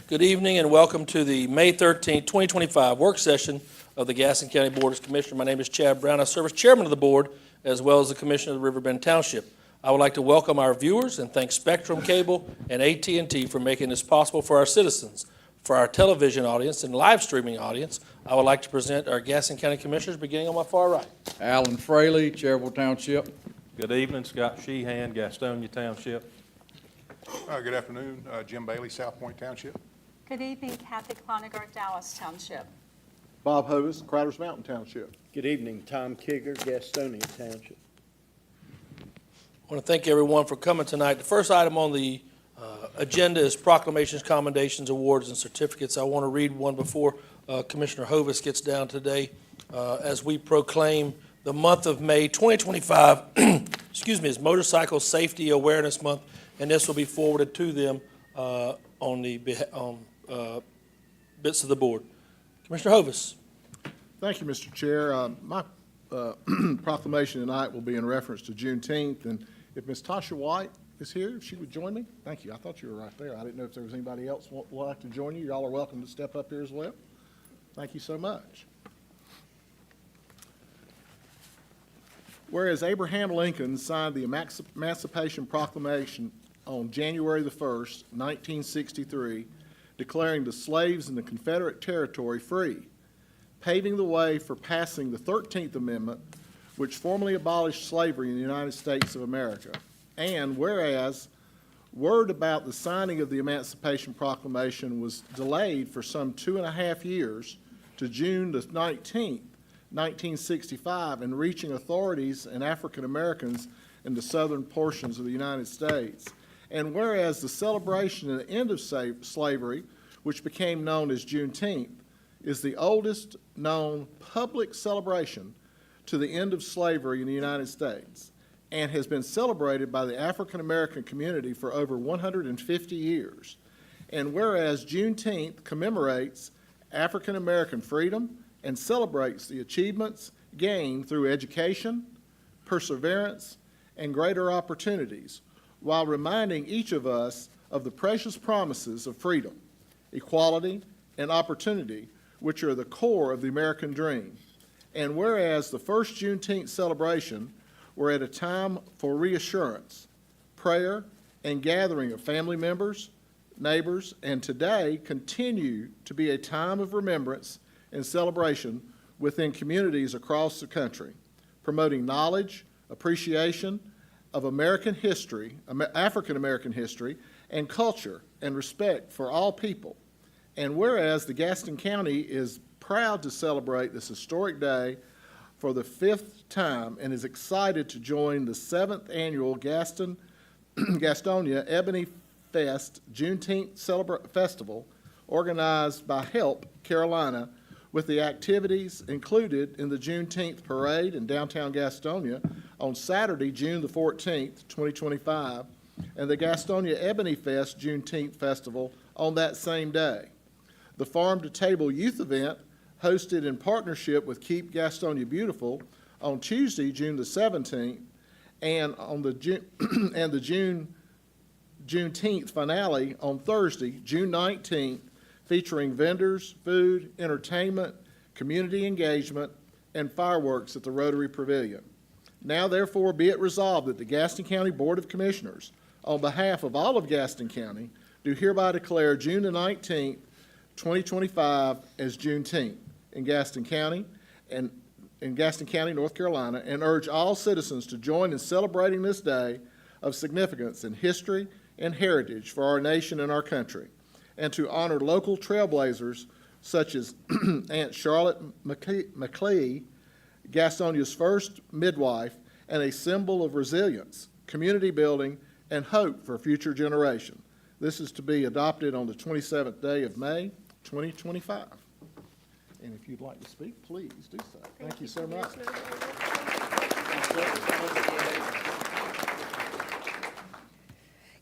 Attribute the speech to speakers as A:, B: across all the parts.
A: Good evening and welcome to the May 13, 2025 work session of the Gaston County Board of Commissioners. My name is Chad Brown. I serve as chairman of the board as well as the commissioner of the Riverbend Township. I would like to welcome our viewers and thank Spectrum Cable and AT&T for making this possible for our citizens. For our television audience and live streaming audience, I would like to present our Gaston County Commissioners beginning on my far right.
B: Alan Fraley, Cherville Township.
C: Good evening, Scott Sheehan, Gastonia Township.
D: Good afternoon, Jim Bailey, South Point Township.
E: Good evening, Kathy Clonagart, Dallas Township.
F: Bob Hovis, Craters Mountain Township.
G: Good evening, Tom Kigger, Gastonia Township.
A: I want to thank everyone for coming tonight. The first item on the agenda is proclamations, commendations, awards, and certificates. I want to read one before Commissioner Hovis gets down today as we proclaim the month of May 2025, excuse me, is Motorcycle Safety Awareness Month, and this will be forwarded to them on the bits of the board. Commissioner Hovis.
F: Thank you, Mr. Chair. My proclamation tonight will be in reference to Juneteenth, and if Ms. Tasha White is here, if she would join me. Thank you. I thought you were right there. I didn't know if there was anybody else would like to join you. Y'all are welcome to step up here as well. Thank you so much. Whereas Abraham Lincoln signed the Emancipation Proclamation on January the 1st, 1963, declaring the slaves in the Confederate territory free, paving the way for passing the 13th Amendment, which formally abolished slavery in the United States of America. And whereas word about the signing of the Emancipation Proclamation was delayed for some 2.5 years to June the 19th, 1965, and reaching authorities and African Americans in the southern portions of the United States. And whereas the celebration of the end of slavery, which became known as Juneteenth, is the oldest known public celebration to the end of slavery in the United States and has been celebrated by the African American community for over 150 years. And whereas Juneteenth commemorates African American freedom and celebrates the achievements gained through education, perseverance, and greater opportunities, while reminding each of us of the precious promises of freedom, equality, and opportunity, which are the core of the American dream. And whereas the first Juneteenth celebration were at a time for reassurance, prayer, and gathering of family members, neighbors, and today continue to be a time of remembrance and celebration within communities across the country, promoting knowledge, appreciation of American history, African American history, and culture, and respect for all people. And whereas the Gaston County is proud to celebrate this historic day for the 5th time and is excited to join the 7th annual Gastonia Ebony Fest Juneteenth Festival organized by Help Carolina, with the activities included in the Juneteenth Parade in downtown Gastonia on Saturday, June the 14th, 2025, and the Gastonia Ebony Fest Juneteenth Festival on that same day. The Farm to Table Youth event, hosted in partnership with Keep Gastonia Beautiful on Tuesday, June the 17th, and on the Juneteenth finale on Thursday, June 19th, featuring vendors, food, entertainment, community engagement, and fireworks at the Rotary Pavilion. Now, therefore, be it resolved that the Gaston County Board of Commissioners, on behalf of all of Gaston County, do hereby declare June the 19th, 2025 as Juneteenth in Gaston County, North Carolina, and urge all citizens to join in celebrating this day of significance in history and heritage for our nation and our country, and to honor local trailblazers such as Aunt Charlotte McLee, Gastonia's first midwife, and a symbol of resilience, community building, and hope for future generations. This is to be adopted on the 27th day of May, 2025. And if you'd like to speak, please do so. Thank you so much.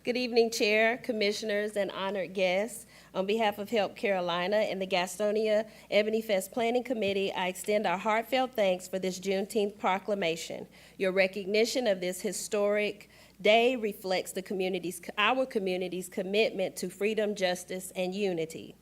H: Good evening, Chair, Commissioners, and honored guests. On behalf of Help Carolina and the Gastonia Ebony Fest Planning Committee, I extend our heartfelt thanks for this Juneteenth proclamation. Your recognition of this historic day reflects our community's commitment to freedom, justice, and unity.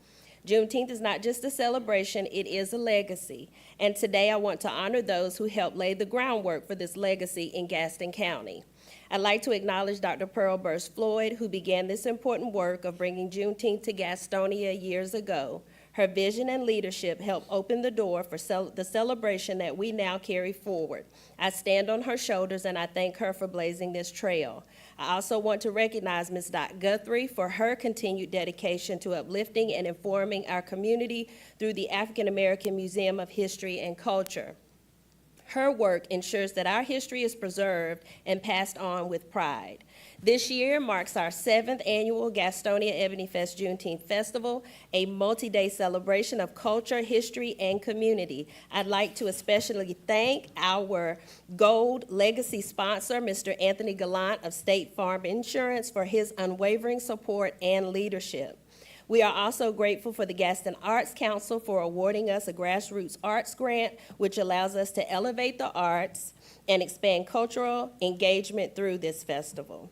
H: Juneteenth is not just a celebration, it is a legacy. And today I want to honor those who helped lay the groundwork for this legacy in Gaston County. I'd like to acknowledge Dr. Pearl Burst Floyd, who began this important work of bringing Juneteenth to Gastonia years ago. Her vision and leadership helped open the door for the celebration that we now carry forward. I stand on her shoulders and I thank her for blazing this trail. I also want to recognize Ms. Dot Guthrie for her continued dedication to uplifting and informing our community through the African American Museum of History and Culture. Her work ensures that our history is preserved and passed on with pride. This year marks our 7th annual Gastonia Ebony Fest Juneteenth Festival, a multi-day celebration of culture, history, and community. I'd like to especially thank our Gold Legacy sponsor, Mr. Anthony Gallant of State Farm Insurance, for his unwavering support and leadership. We are also grateful for the Gaston Arts Council for awarding us a grassroots arts grant, which allows us to elevate the arts and expand cultural engagement through this festival.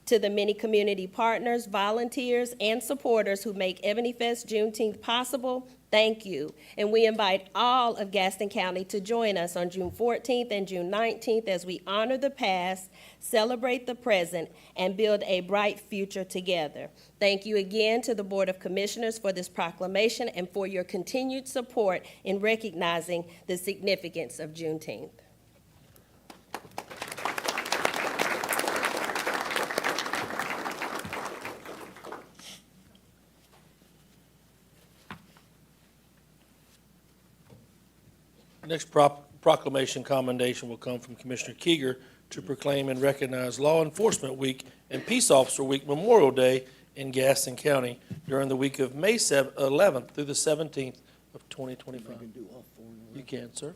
H: To the many community partners, volunteers, and supporters who make Ebony Fest Juneteenth possible, thank you. And we invite all of Gaston County to join us on June 14th and June 19th as we honor the past, celebrate the present, and build a bright future together. Thank you again to the Board of Commissioners for this proclamation and for your continued support in recognizing the significance of Juneteenth.
A: Next proclamation commendation will come from Commissioner Kieger to proclaim and recognize Law Enforcement Week and Peace Officer Week Memorial Day in Gaston County during the week of May 11th through the 17th of 2025. You can, sir.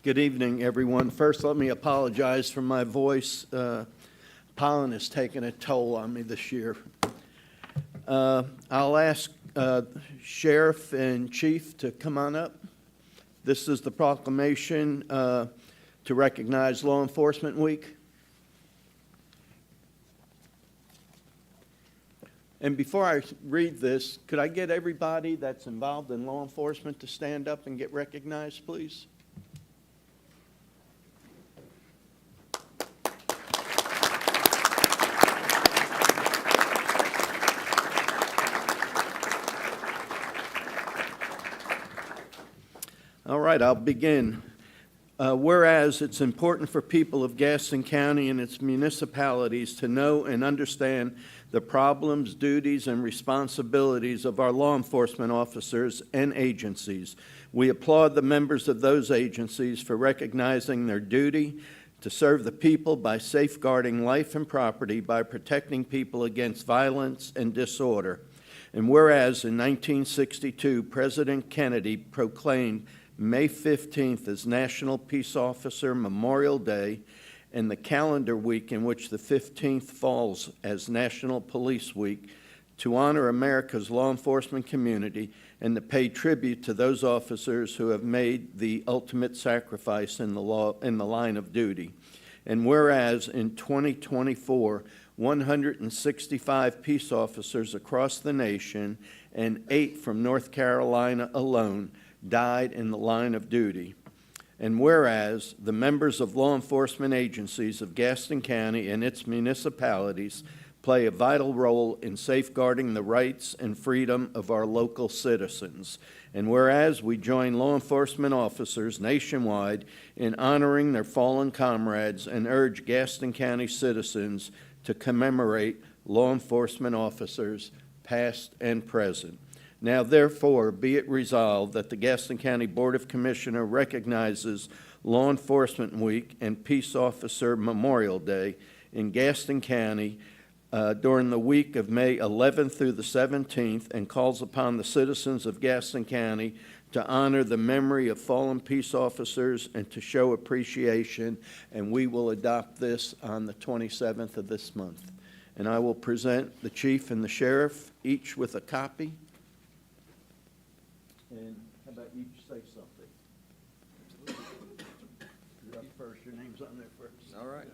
G: Good evening, everyone. First, let me apologize for my voice. Pollen has taken a toll on me this year. I'll ask Sheriff and Chief to come on up. This is the proclamation to recognize Law Enforcement Week. And before I read this, could I get everybody that's involved in law enforcement to stand up and get recognized, please? All right, I'll begin. Whereas it's important for people of Gaston County and its municipalities to know and understand the problems, duties, and responsibilities of our law enforcement officers and agencies. We applaud the members of those agencies for recognizing their duty to serve the people by safeguarding life and property, by protecting people against violence and disorder. And whereas in 1962, President Kennedy proclaimed May 15th as National Peace Officer Memorial Day, and the calendar week in which the 15th falls as National Police Week, to honor America's law enforcement community and to pay tribute to those officers who have made the ultimate sacrifice in the line of duty. And whereas in 2024, 165 peace officers across the nation and 8 from North Carolina alone died in the line of duty. And whereas the members of law enforcement agencies of Gaston County and its municipalities play a vital role in safeguarding the rights and freedom of our local citizens. And whereas we join law enforcement officers nationwide in honoring their fallen comrades and urge Gaston County citizens to commemorate law enforcement officers past and present. Now, therefore, be it resolved that the Gaston County Board of Commissioners recognizes Law Enforcement Week, and Peace Officer Memorial Day in Gaston County during the week of May 11th through the 17th, and calls upon the citizens of Gaston County to honor the memory of fallen peace officers and to show appreciation, and we will adopt this on the 27th of this month. And I will present the chief and the sheriff, each with a copy. And how about you say something? You're up first, your name's on there first.
C: All right.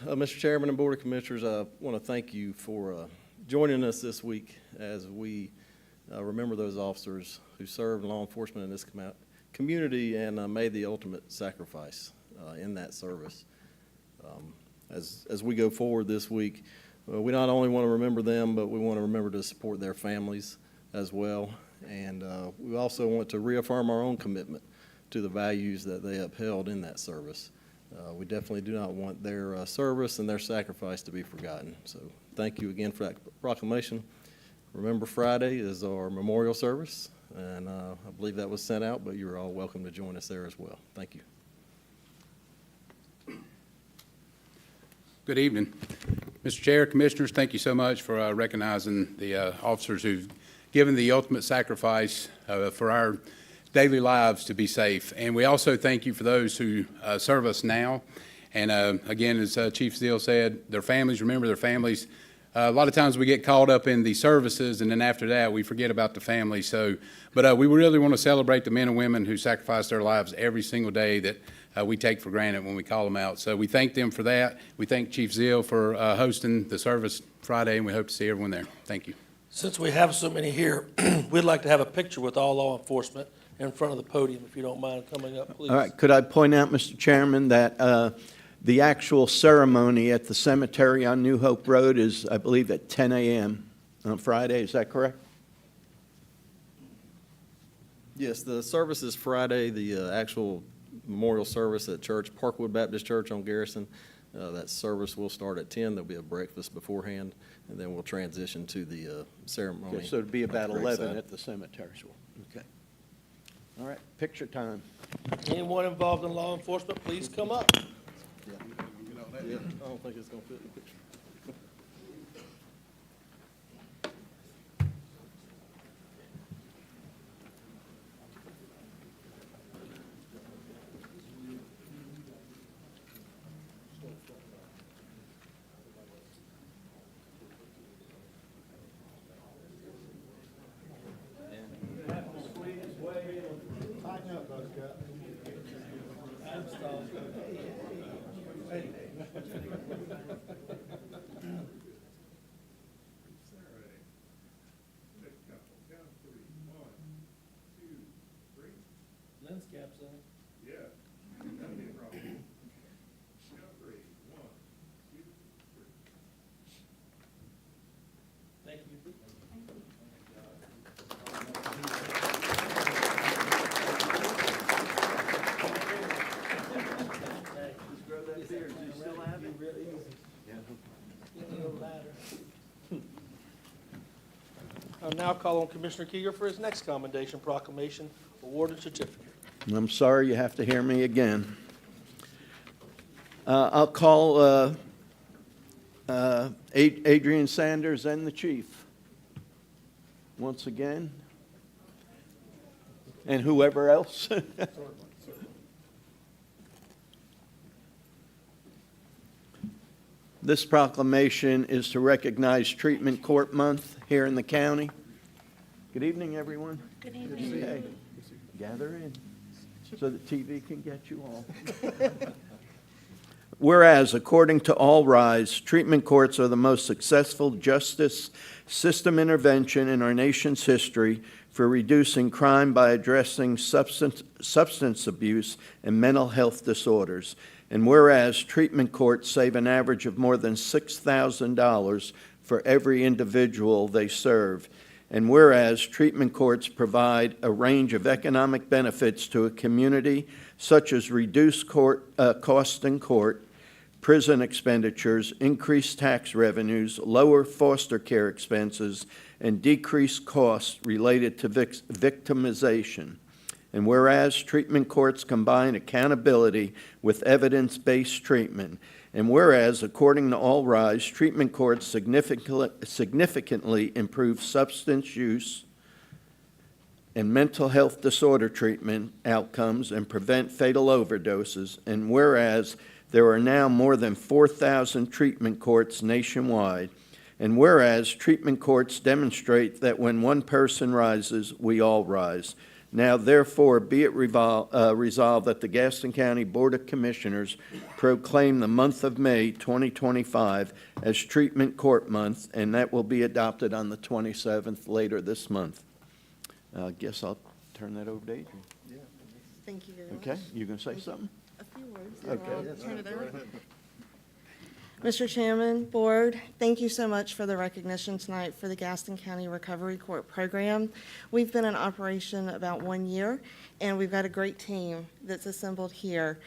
C: Mr. Chairman and Board of Commissioners, I want to thank you for joining us this week as we remember those officers who served law enforcement in this community and made the ultimate sacrifice in that service. As we go forward this week, we not only want to remember them, but we want to remember to support their families as well. And we also want to reaffirm our own commitment to the values that they upheld in that service. We definitely do not want their service and their sacrifice to be forgotten. So thank you again for that proclamation. Remember, Friday is our memorial service, and I believe that was sent out, but you're all welcome to join us there as well. Thank you.
I: Good evening. Mr. Chair, Commissioners, thank you so much for recognizing the officers who've given the ultimate sacrifice for our daily lives to be safe. And we also thank you for those who serve us now. And again, as Chief Steele said, their families, remember their families. A lot of times we get caught up in the services, and then after that we forget about the family. But we really want to celebrate the men and women who sacrifice their lives every single day that we take for granted when we call them out. So we thank them for that. We thank Chief Steele for hosting the service Friday, and we hope to see everyone there. Thank you.
A: Since we have so many here, we'd like to have a picture with all law enforcement in front of the podium, if you don't mind coming up, please.
G: All right, could I point out, Mr. Chairman, that the actual ceremony at the cemetery on New Hope Road is, I believe, at 10 a.m. on Friday. Is that correct?
C: Yes, the service is Friday, the actual memorial service at Church, Parkwood Baptist Church on Garrison. That service will start at 10. There'll be a breakfast beforehand, and then we'll transition to the ceremony.
G: Okay, so it'd be about
C: on the
G: 11
C: side.
G: at the cemetery. Okay. All right, picture time.
A: Anyone involved in law enforcement, please come up.
C: Yeah, I don't think it's going to fit in the picture.
A: Lens caps on. Thank you. I'll now call on Commissioner Kieger for his next commendation proclamation, award and certificate.
G: I'm sorry you have to hear me again. I'll call Adrian Sanders and the chief once again, and whoever else. This proclamation is to recognize Treatment Court Month here in the county. Good evening, everyone.
E: Good evening.
G: Hey, gather in so the TV can get you all. Whereas, according to All Rise, treatment courts are the most successful justice system intervention in our nation's history for reducing crime by addressing substance abuse and mental health disorders. And whereas treatment courts save an average of more than $6,000 for every individual they serve. And whereas treatment courts provide a range of economic benefits to a community, such as reduced costs in court, prison expenditures, increased tax revenues, lower foster care expenses, and decreased costs related to victimization. And whereas treatment courts combine accountability with evidence-based treatment, and whereas, according to All Rise, treatment courts significantly improve substance use and mental health disorder treatment outcomes and prevent fatal overdoses, and whereas there are now more than 4,000 treatment courts nationwide, and whereas treatment courts demonstrate that when one person rises, we all rise. Now, therefore, be it resolved that the Gaston County Board of Commissioners proclaim the month of May 2025 as Treatment Court Month, and that will be adopted on the 27th later this month. I guess I'll turn that over to Adrian.
J: Thank you very much.
G: Okay, you gonna say something?
J: A few words.
G: Okay.
J: I'll turn it over. Mr. Chairman, Board, thank you so much for the recognition tonight for the Gaston County Recovery Court Program. We've been in operation about 1 year, and we've got a great team that's assembled here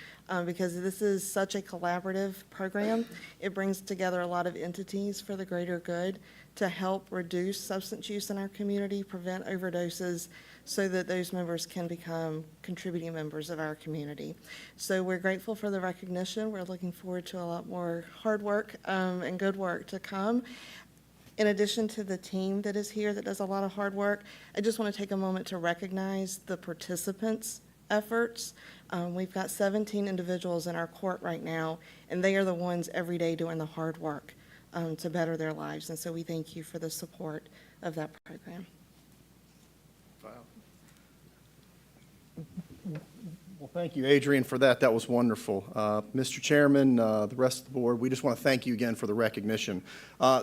J: because this is such a collaborative program. It brings together a lot of entities for the greater good to help reduce substance use in our community, prevent overdoses, so that those members can become contributing members of our community. So we're grateful for the recognition. We're looking forward to a lot more hard work and good work to come. In addition to the team that is here that does a lot of hard work, I just want to take a moment to recognize the participants' efforts. We've got 17 individuals in our court right now, and they are the ones every day doing the hard work to better their lives. And so we thank you for the support of that program.
K: Well, thank you, Adrian, for that. That was wonderful. Mr. Chairman, the rest of the board, we just want to thank you again for the recognition.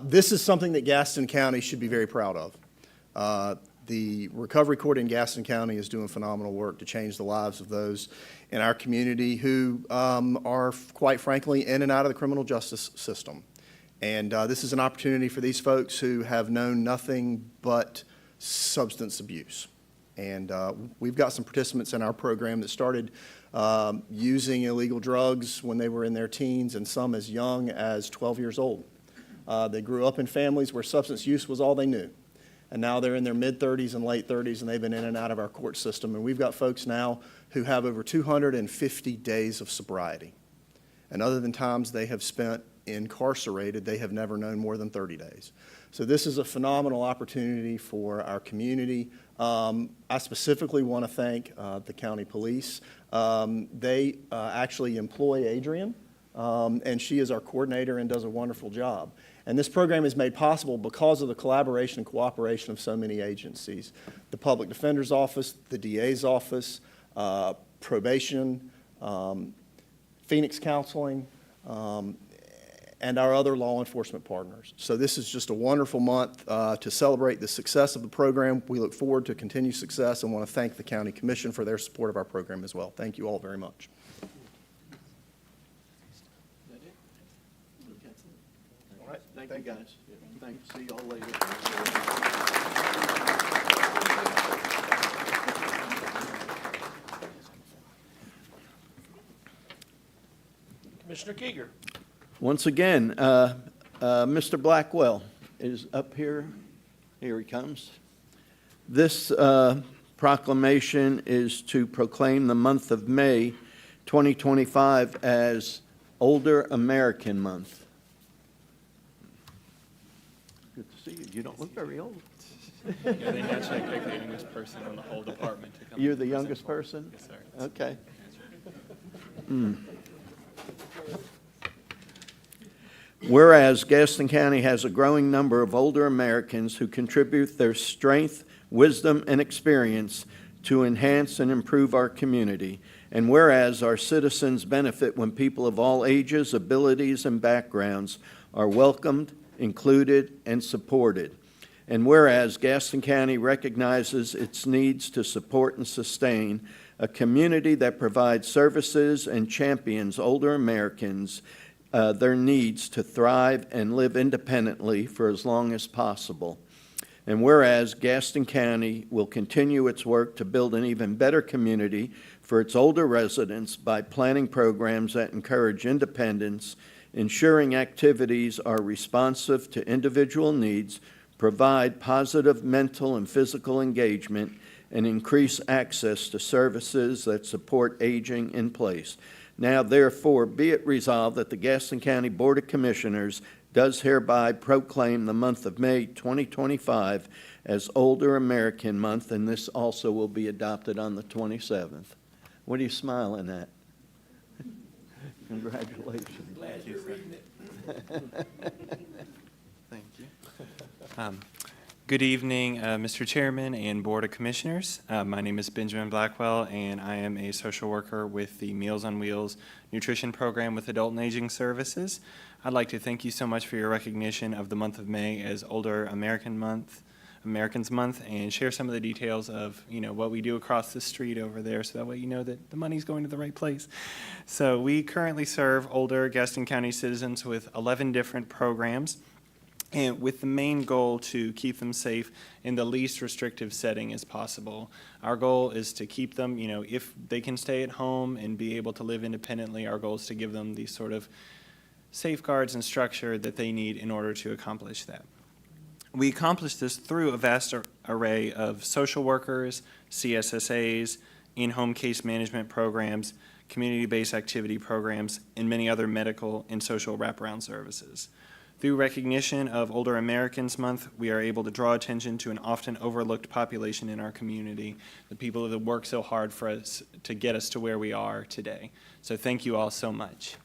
K: This is something that Gaston County should be very proud of. The Recovery Court in Gaston County is doing phenomenal work to change the lives of those in our community who are, quite frankly, in and out of the criminal justice system. And this is an opportunity for these folks who have known nothing but substance abuse. And we've got some participants in our program that started using illegal drugs when they were in their teens, and some as young as 12 years old. They grew up in families where substance use was all they knew. And now they're in their mid-30s and late 30s, and they've been in and out of our court system. And we've got folks now who have over 250 days of sobriety. And other than times they have spent incarcerated, they have never known more than 30 days. So this is a phenomenal opportunity for our community. I specifically want to thank the county police. They actually employ Adrian, and she is our coordinator and does a wonderful job. And this program is made possible because of the collaboration and cooperation of so many agencies. The Public Defender's Office, the DA's Office, Probation, Phoenix Counseling, and our other law enforcement partners. So this is just a wonderful month to celebrate the success of the program. We look forward to continued success and want to thank the County Commission for their support of our program as well. Thank you all very much.
G: All right, thank you, guys. Thanks, see y'all later.
A: Commissioner Keeger.
G: Once again, Mr. Blackwell is up here. Here he comes. This proclamation is to proclaim the month of May 2025 as Older American Month. Good to see you. You don't look very old.
L: Yeah, they naturally pick the youngest person in the whole department to come.
G: You're the youngest person?
L: Yes, sir.
G: Okay. Whereas Gaston County has a growing number of older Americans who contribute their strength, wisdom, and experience to enhance and improve our community, and whereas our citizens benefit when people of all ages, abilities, and backgrounds are welcomed, included, and supported, and whereas Gaston County recognizes its needs to support and sustain a community that provides services and champions older Americans their needs to thrive and live independently for as long as possible. And whereas Gaston County will continue its work to build an even better community for its older residents by planning programs that encourage independence, ensuring activities are responsive to individual needs, provide positive mental and physical engagement, and increase access to services that support aging in place. Now therefore be it resolved that the Gaston County Board of Commissioners does hereby proclaim the month of May 2025 as Older American Month, and this also will be adopted on the 27th. What are you smiling at? Congratulations.
L: Thank you, sir. Thank you. Good evening, Mr. Chairman and Board of Commissioners. My name is Benjamin Blackwell, and I am a social worker with the Meals on Wheels nutrition program with Adult and Aging Services. I'd like to thank you so much for your recognition of the month of May as Older Americans Month, and share some of the details of, what we do across the street over there, so that way you know that the money's going to the right place. So we currently serve older Gaston County citizens with 11 different programs, and with the main goal to keep them safe in the least restrictive setting as possible. Our goal is to keep them, if they can stay at home and be able to live independently, our goal is to give them these sort of safeguards and structure that they need in order to accomplish that. We accomplish this through a vast array of social workers, CSSAs, in-home case management programs, community-based activity programs, and many other medical and social wraparound services. Through recognition of Older Americans Month, we are able to draw attention to an often overlooked population in our community, the people that work so hard for us to get us to where we are today. So thank you all so much.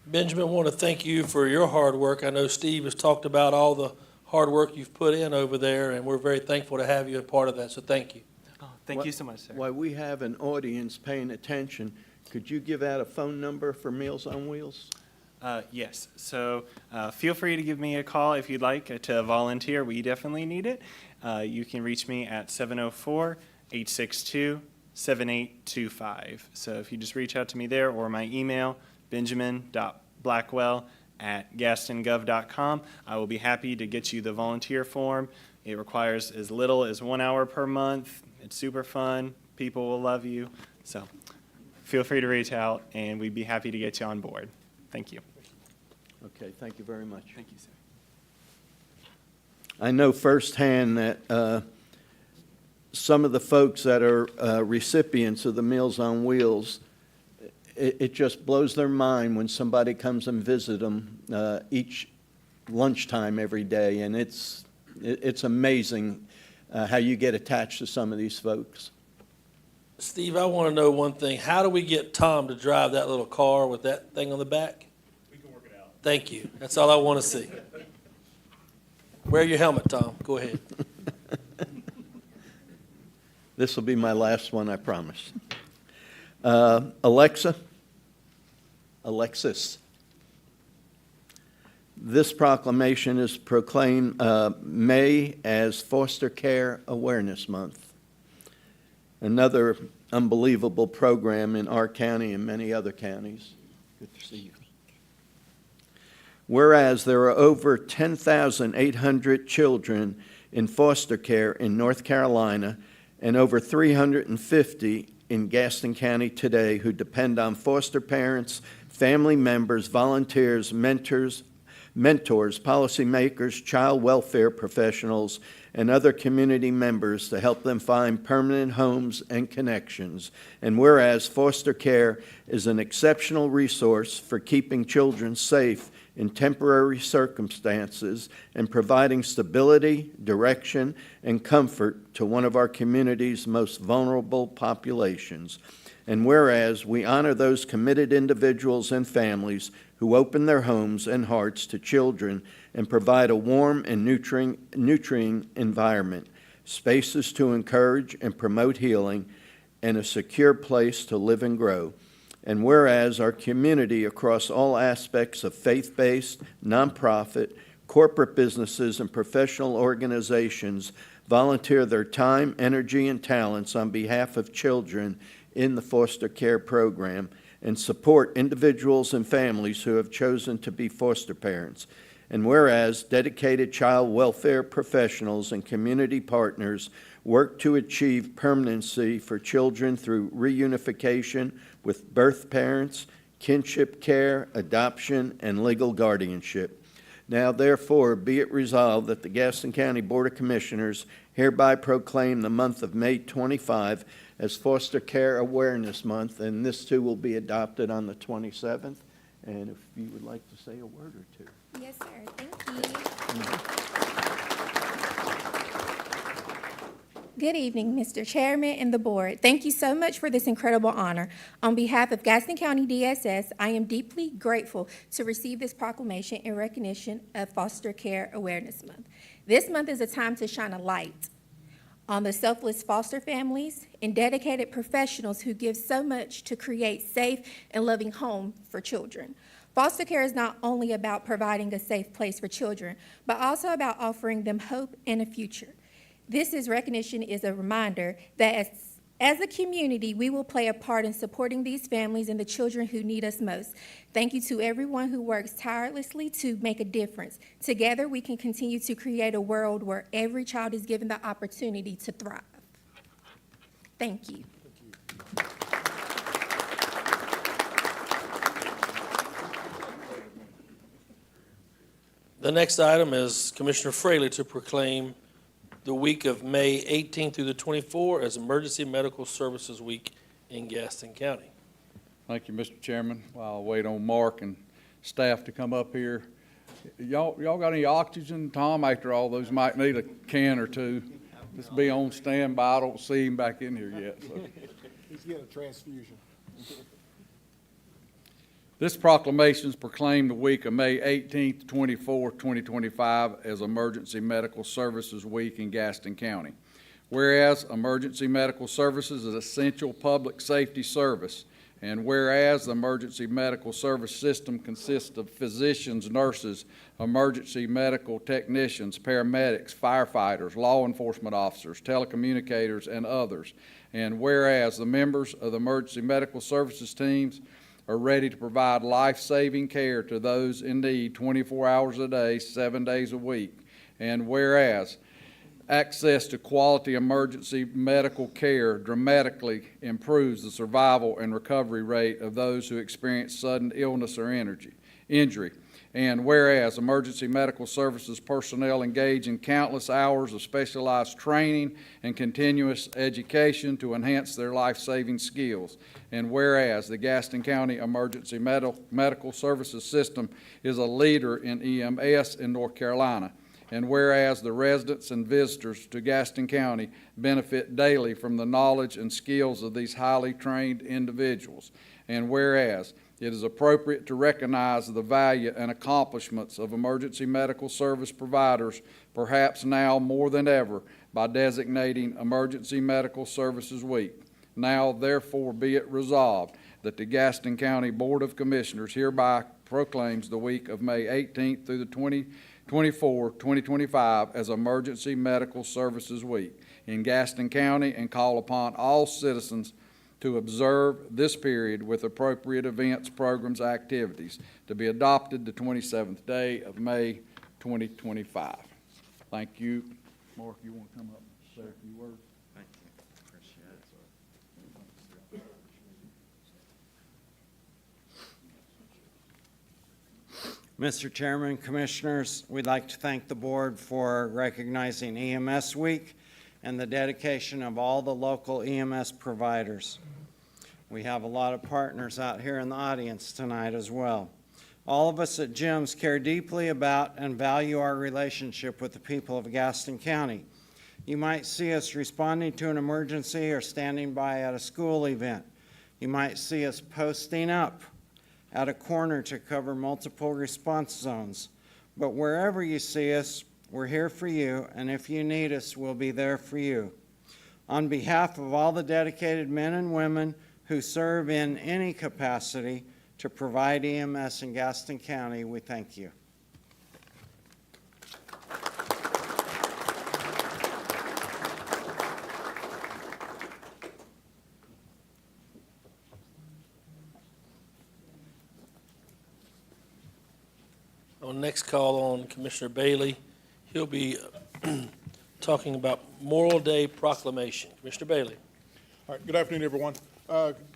A: Benjamin, I want to thank you for your hard work. I know Steve has talked about all the hard work you've put in over there, and we're very thankful to have you a part of that, so thank you.
L: Oh, thank you so much, sir.
G: While we have an audience paying attention, could you give out a phone number for Meals on Wheels?
L: Yes, so feel free to give me a call if you'd like to volunteer. We definitely need it. You can reach me at 704-862-7825. So if you just reach out to me there, or my email, benjamin.blackwell@gastongov.com, I will be happy to get you the volunteer form. It requires as little as 1 hour per month. It's super fun. People will love you. So feel free to reach out, and we'd be happy to get you on board. Thank you.
G: Okay, thank you very much.
L: Thank you, sir.
G: I know firsthand that some of the folks that are recipients of the Meals on Wheels, it just blows their mind when somebody comes and visits them each lunchtime every day, and it's amazing how you get attached to some of these folks.
A: Steve, I want to know one thing. How do we get Tom to drive that little car with that thing on the back?
L: We can work it out.
A: Thank you. That's all I want to see. Wear your helmet, Tom. Go ahead.
G: This will be my last one, I promise. Alexis. This proclamation is proclaimed May as Foster Care Awareness Month. Another unbelievable program in our county and many other counties. Good to see you. Whereas there are over 10,800 children in foster care in North Carolina and over 350 in Gaston County today who depend on foster parents, family members, volunteers, mentors, policymakers, child welfare professionals, and other community members to help them find permanent homes and connections. And whereas foster care is an exceptional resource for keeping children safe in temporary circumstances and providing stability, direction, and comfort to one of our community's most vulnerable populations. And whereas we honor those committed individuals and families who open their homes and hearts to children and provide a warm and nurturing environment, spaces to encourage and promote healing, and a secure place to live and grow. And whereas our community across all aspects of faith-based, nonprofit, corporate businesses, and professional organizations volunteer their time, energy, and talents on behalf of children in the foster care program and support individuals and families who have chosen to be foster parents. And whereas dedicated child welfare professionals and community partners work to achieve permanency for children through reunification with birth parents, kinship care, adoption, and legal guardianship. Now, therefore, be it resolved that the Gaston County Board of Commissioners hereby proclaim the month of May 25 as Foster Care Awareness Month, and this too will be adopted on the 27th. And if you would like to say a word or two.
M: Yes, sir. Thank you. Good evening, Mr. Chairman and the board. Thank you so much for this incredible honor. On behalf of Gaston County DSS, I am deeply grateful to receive this proclamation in recognition of Foster Care Awareness Month. This month is a time to shine a light on the selfless foster families and dedicated professionals who give so much to create safe and loving home for children. Foster care is not only about providing a safe place for children, but also about offering them hope and a future. This recognition is a reminder that as a community, we will play a part in supporting these families and the children who need us most. Thank you to everyone who works tirelessly to make a difference. Together, we can continue to create a world where every child is given the opportunity to thrive. Thank you.
A: The next item is Commissioner Fraley to proclaim the week of May 18th through the 24th as Emergency Medical Services Week in Gaston County.
B: Thank you, Mr. Chairman. While I wait on Mark and staff to come up here, y'all got any oxygen? Tom, after all those, might need a can or two. Just be on standby. I don't see him back in here yet. So.
F: He's getting a transfusion.
B: This proclamation is proclaimed the week of May 18th, 24th, 2025 as Emergency Medical Services Week in Gaston County. Whereas emergency medical services is essential public safety service, and whereas the emergency medical service system consists of physicians, nurses, emergency medical technicians, paramedics, firefighters, law enforcement officers, telecommunicators, and others, and whereas the members of the emergency medical services teams are ready to provide life-saving care to those in need 24 hours a day, 7 days a week. And whereas access to quality emergency medical care dramatically improves the survival and recovery rate of those who experience sudden illness or injury. And whereas emergency medical services personnel engage in countless hours of specialized training and continuous education to enhance their life-saving skills. And whereas the Gaston County Emergency Medical Services System is a leader in EMS in North Carolina. And whereas the residents and visitors to Gaston County benefit daily from the knowledge and skills of these highly trained individuals. And whereas it is appropriate to recognize the value and accomplishments of emergency medical service providers, perhaps now more than ever, by designating Emergency Medical Services Week. Now, therefore, be it resolved that the Gaston County Board of Commissioners hereby proclaims the week of May 18th through the 24th, 2025 as Emergency Medical Services Week in Gaston County, and call upon all citizens to observe this period with appropriate events, programs, activities to be adopted the 27th day of May 2025. Thank you. Mark, you want to come up and say a few words?
L: Thank you. Appreciate it.
N: Mr. Chairman, Commissioners, we'd like to thank the board for recognizing EMS Week and the dedication of all the local EMS providers. We have a lot of partners out here in the audience tonight as well. All of us at GEMS care deeply about and value our relationship with the people of Gaston County. You might see us responding to an emergency or standing by at a school event. You might see us posting up at a corner to cover multiple response zones. But wherever you see us, we're here for you, and if you need us, we'll be there for you. On behalf of all the dedicated men and women who serve in any capacity to provide EMS in Gaston County, we thank you.
A: On next call on Commissioner Bailey, he'll be talking about Memorial Day Proclamation. Commissioner Bailey.
D: All right, good afternoon, everyone.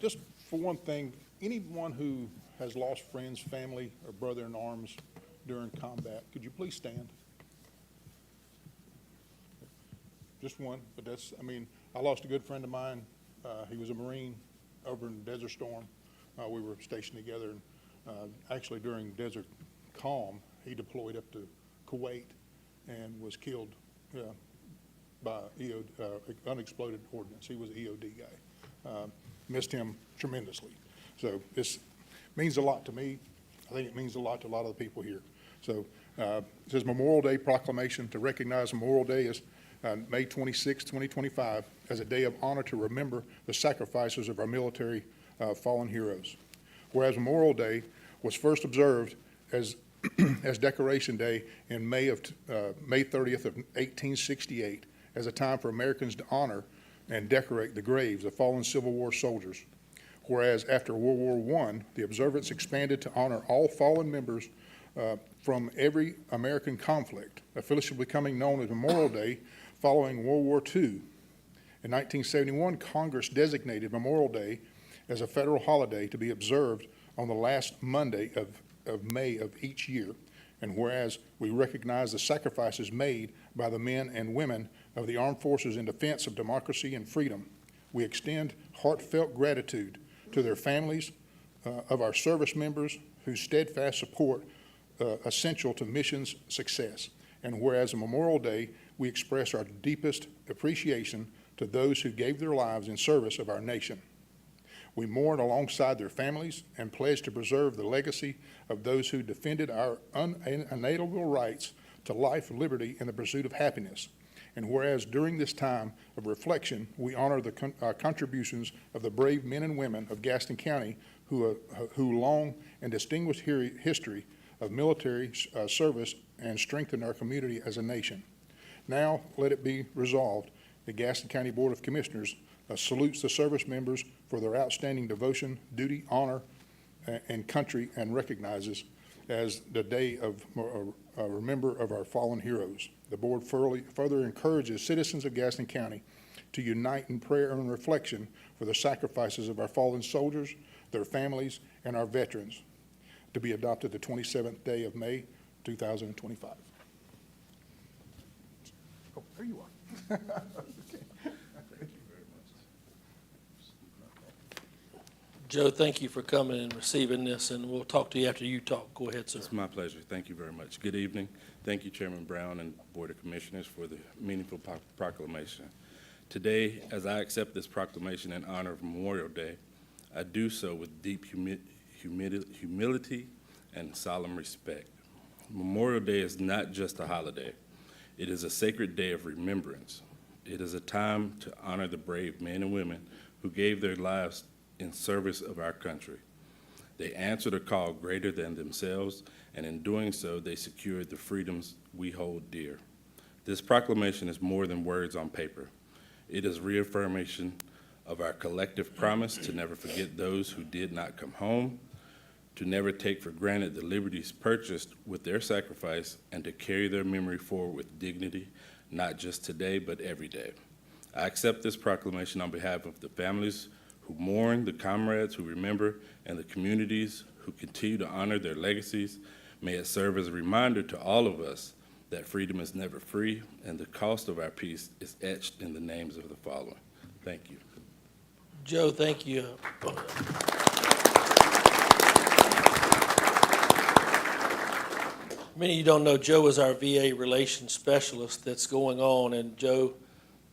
D: Just for one thing, anyone who has lost friends, family, or brother in arms during combat, could you please stand? just one, but that's, I mean, I lost a good friend of mine. He was a Marine over in Desert Storm. We were stationed together, and actually during Desert Calm, he deployed up to Kuwait and was killed by unexploded ordnance. He was an EOD guy. Missed him tremendously. So this means a lot to me. I think it means a lot to a lot of the people here. So it says Memorial Day proclamation to recognize Memorial Day as May 26, 2025, as a day of honor to remember the sacrifices of our military fallen heroes. Whereas Memorial Day was first observed as as Decoration Day in May 30th of 1868, as a time for Americans to honor and decorate the graves of fallen Civil War soldiers. Whereas after World War I, the observance expanded to honor all fallen members from every American conflict, officially becoming known as Memorial Day following World War II. In 1971, Congress designated Memorial Day as a federal holiday to be observed on the last Monday of May of each year. And whereas we recognize the sacrifices made by the men and women of the armed forces in defense of democracy and freedom, we extend heartfelt gratitude to their families of our service members whose steadfast support essential to mission's success. And whereas on Memorial Day, we express our deepest appreciation to those who gave their lives in service of our nation. We mourn alongside their families and pledge to preserve the legacy of those who defended our unalienable rights to life, liberty, and the pursuit of happiness. And whereas during this time of reflection, we honor the contributions of the brave men and women of Gaston County who long and distinguished history of military service and strengthened our community as a nation. Now, let it be resolved, the Gaston County Board of Commissioners salutes the service members for their outstanding devotion, duty, honor, and country, and recognizes as the day of remember of our fallen heroes. The board further encourages citizens of Gaston County to unite in prayer and reflection for the sacrifices of our fallen soldiers, their families, and our veterans, to be adopted the 27th day of May, 2025. Oh, there you are.
A: Joe, thank you for coming and receiving this, and we'll talk to you after you talk. Go ahead, sir.
O: It's my pleasure. Thank you very much. Good evening. Thank you, Chairman Brown and Board of Commissioners, for the meaningful proclamation. Today, as I accept this proclamation in honor of Memorial Day, I do so with deep humility and solemn respect. Memorial Day is not just a holiday. It is a sacred day of remembrance. It is a time to honor the brave men and women who gave their lives in service of our country. They answered a call greater than themselves, and in doing so, they secured the freedoms we hold dear. This proclamation is more than words on paper. It is reaffirmation of our collective promise to never forget those who did not come home, to never take for granted the liberties purchased with their sacrifice, and to carry their memory forward with dignity, not just today, but every day. I accept this proclamation on behalf of the families who mourn, the comrades who remember, and the communities who continue to honor their legacies. May it serve as a reminder to all of us that freedom is never free, and the cost of our peace is etched in the names of the following. Thank you.
A: Joe, thank you. Many of you don't know, Joe is our VA relations specialist that's going on, and Joe,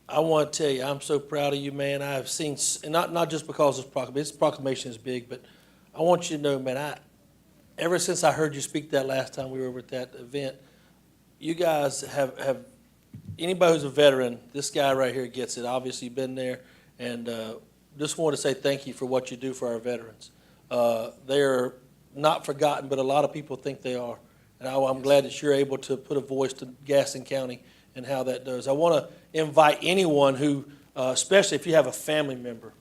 A: I want to tell you, I'm so proud of you, man. I've seen, and not just because this proclamation is big, but I want you to know, man, ever since I heard you speak that last time we were over at that event, you guys have anybody who's a veteran, this guy right here gets it. Obviously, you've been there, and just want to say thank you for what you do for our veterans. They're not forgotten, but a lot of people think they are. And I'm glad that you're able to put a voice to Gaston County and how that does. I want to invite anyone who, especially if you have a family member,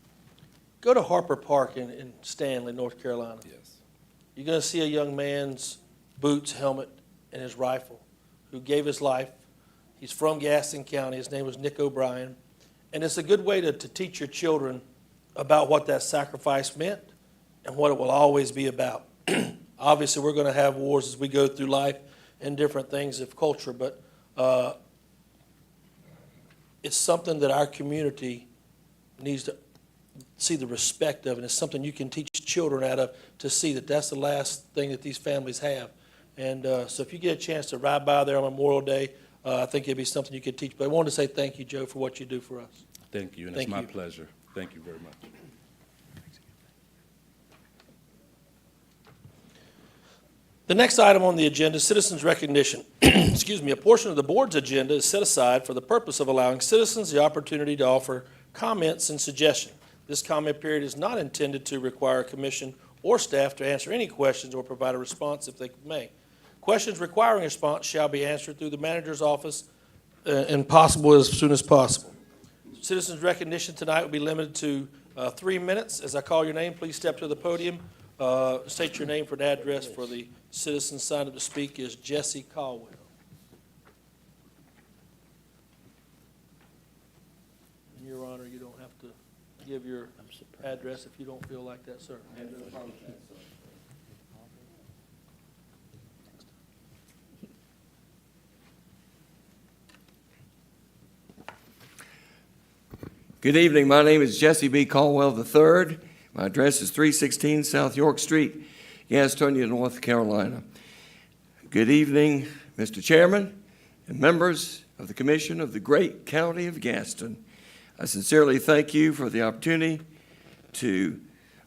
A: go to Harper Park in Stanley, North Carolina.
O: Yes.
A: You're going to see a young man's boots, helmet, and his rifle who gave his life. He's from Gaston County. His name was Nick O'Brien. And it's a good way to teach your children about what that sacrifice meant and what it will always be about. Obviously, we're going to have wars as we go through life and different things of culture, but it's something that our community needs to see the respect of, and it's something you can teach children out of, to see that that's the last thing that these families have. And so if you get a chance to ride by there on Memorial Day, I think it'd be something you could teach. But I wanted to say thank you, Joe, for what you do for us.
O: Thank you, and
A: Thank
O: it's my
A: you.
O: pleasure. Thank you very much.
A: The next item on the agenda is citizens' recognition. Excuse me, a portion of the board's agenda is set aside for the purpose of allowing citizens the opportunity to offer comments and suggestions. This comment period is not intended to require commission or staff to answer any questions or provide a response if they may. Questions requiring a response shall be answered through the manager's office and possible as soon as possible. Citizens' recognition tonight will be limited to 3 minutes. As I call your name, please step to the podium. State your name for the address for the citizen signed up to speak is Jesse Caldwell. In your honor, you don't have to give your address if you don't feel like that, sir.
P: Good evening. My name is Jesse B. Caldwell III. My address is 316 South York Street, Gastonia, North Carolina. Good evening, Mr. Chairman and members of the Commission of the great county of Gaston. I sincerely thank you for the opportunity to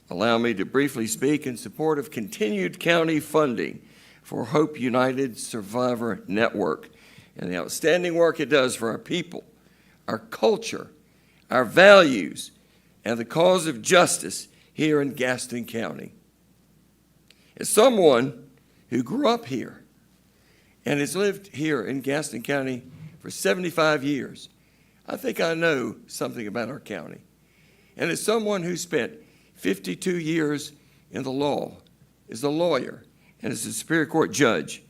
P: allow me to briefly speak in support of continued county funding for Hope United Survivor Network and the outstanding work it does for our people, our culture, our values, and the cause of justice here in Gaston County. As someone who grew up here and has lived here in Gaston County for 75 years, I think I know something about our county. And as someone who spent 52 years in the law, as a lawyer, and as a Superior Court judge,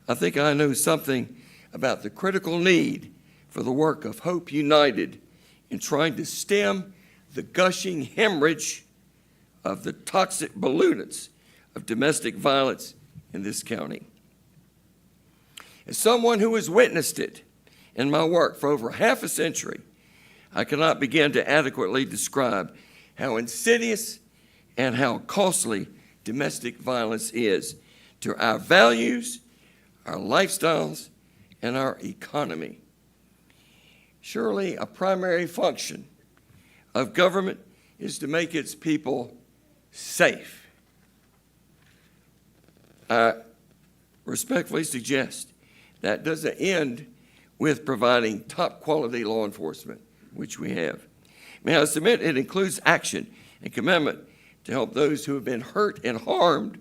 P: I think I know something about the critical need for the work of Hope United in trying to stem the gushing hemorrhage of the toxic balloonets of domestic violence in this county. As someone who has witnessed it in my work for over half a century, I cannot begin to adequately describe how insidious and how costly domestic violence is to our values, our lifestyles, and our economy. Surely a primary function of government is to make its people safe. I respectfully suggest that doesn't end with providing top quality law enforcement, which we have. May I submit it includes action and commitment to help those who have been hurt and harmed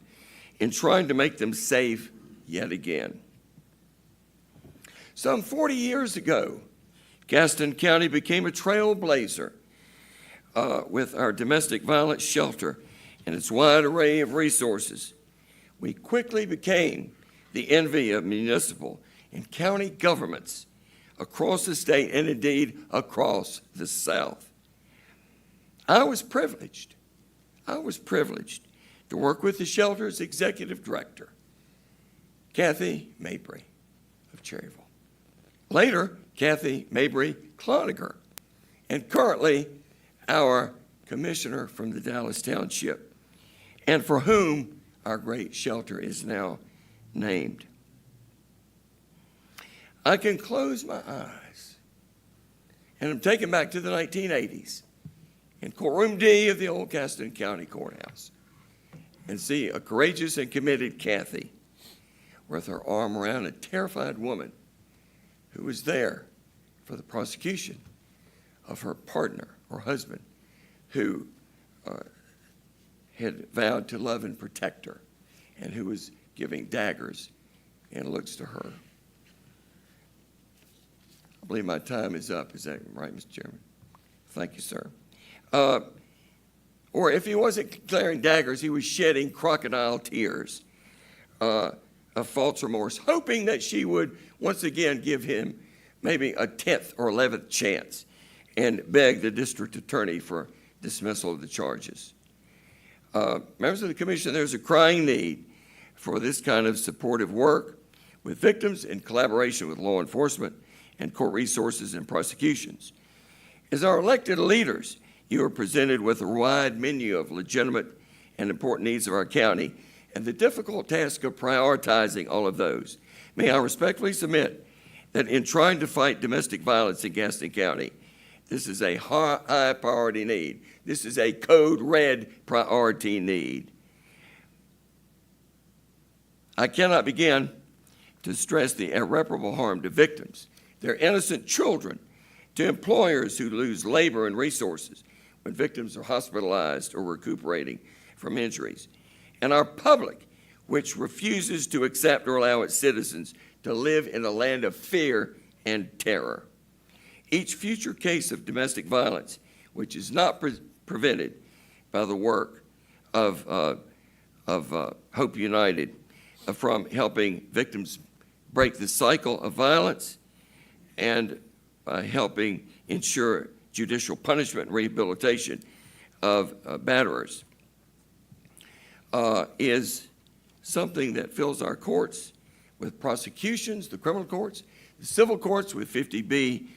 P: in trying to make them safe yet again. Some 40 years ago, Gaston County became a trailblazer with our domestic violence shelter and its wide array of resources. We quickly became the envy of municipal and county governments across the state and indeed across the South. I was privileged to work with the shelter's executive director, Kathy Mabry of Cherryville. Later, Kathy Mabry Cloninger, and currently our commissioner from the Dallas Township, and for whom our great shelter is now named. I can close my eyes and I'm taken back to the 1980s in courtroom D of the old Gaston County Courthouse and see a courageous and committed Kathy with her arm around a terrified woman who was there for the prosecution of her partner or husband who had vowed to love and protect her and who was giving daggers and looks to her. I believe my time is up. Is that right, Mr. Chairman? Thank you, sir. Or if he wasn't declaring daggers, he was shedding crocodile tears of false remorse, hoping that she would once again give him maybe a 10th or 11th chance and beg the district attorney for dismissal of the charges. Members of the commission, there's a crying need for this kind of supportive work with victims in collaboration with law enforcement and court resources and prosecutions. As our elected leaders, you are presented with a wide menu of legitimate and important needs of our county and the difficult task of prioritizing all of those. May I respectfully submit that in trying to fight domestic violence in Gaston County, this is a high priority need. This is a code red priority need. I cannot begin to stress the irreparable harm to victims, their innocent children, to employers who lose labor and resources when victims are hospitalized or recuperating from injuries, and our public, which refuses to accept or allow its citizens to live in a land of fear and terror. Each future case of domestic violence, which is not prevented by the work of Hope United, from helping victims break the cycle of violence and by helping ensure judicial punishment and rehabilitation of batterers, is something that fills our courts with prosecutions, the criminal courts, the civil courts with 50B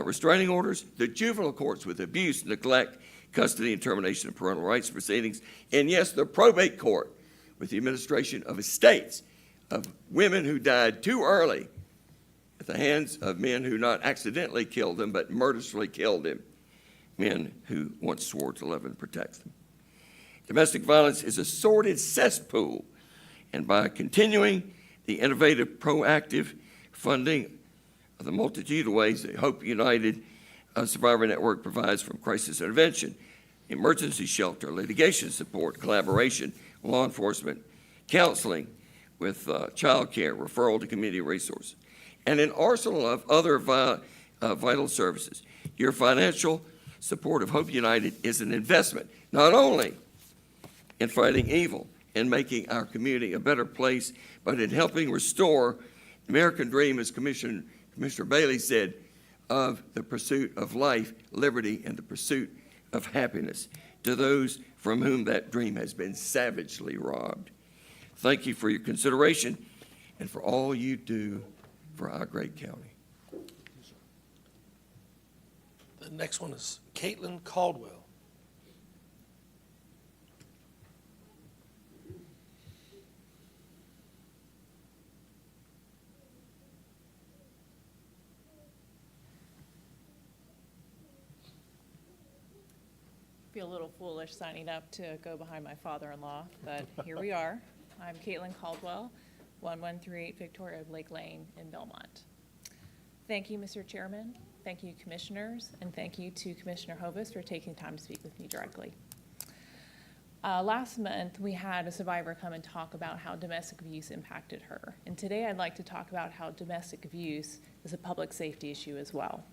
P: restraining orders, the juvenile courts with abuse, neglect, custody, and termination of parental rights proceedings, and yes, the probate court with the administration of estates of women who died too early at the hands of men who not accidentally killed them, but murderously killed them, men who once swore to love and protect them. Domestic violence is a sordid cesspool, and by continuing the innovative, proactive funding of the multitude of ways that Hope United Survivor Network provides, from crisis intervention, emergency shelter, litigation support, collaboration, law enforcement, counseling with child care, referral to community resources, and an arsenal of other vital services. Your financial support of Hope United is an investment, not only in fighting evil and making our community a better place, but in helping restore the American dream, as Commissioner Bailey said, of the pursuit of life, liberty, and the pursuit of happiness to those from whom that dream has been savagely robbed. Thank you for your consideration and for all you do for our great county.
A: The next one is Caitlin Caldwell.
Q: Feel a little foolish signing up to go behind my father-in-law, but here we are. I'm Caitlin Caldwell, 1138 Victoria Lake Lane in Belmont. Thank you, Mr. Chairman. Thank you, commissioners, and thank you to Commissioner Hovis for taking time to speak with me directly. Last month, we had a survivor come and talk about how domestic abuse impacted her. And today I'd like to talk about how domestic abuse is a public safety issue as well.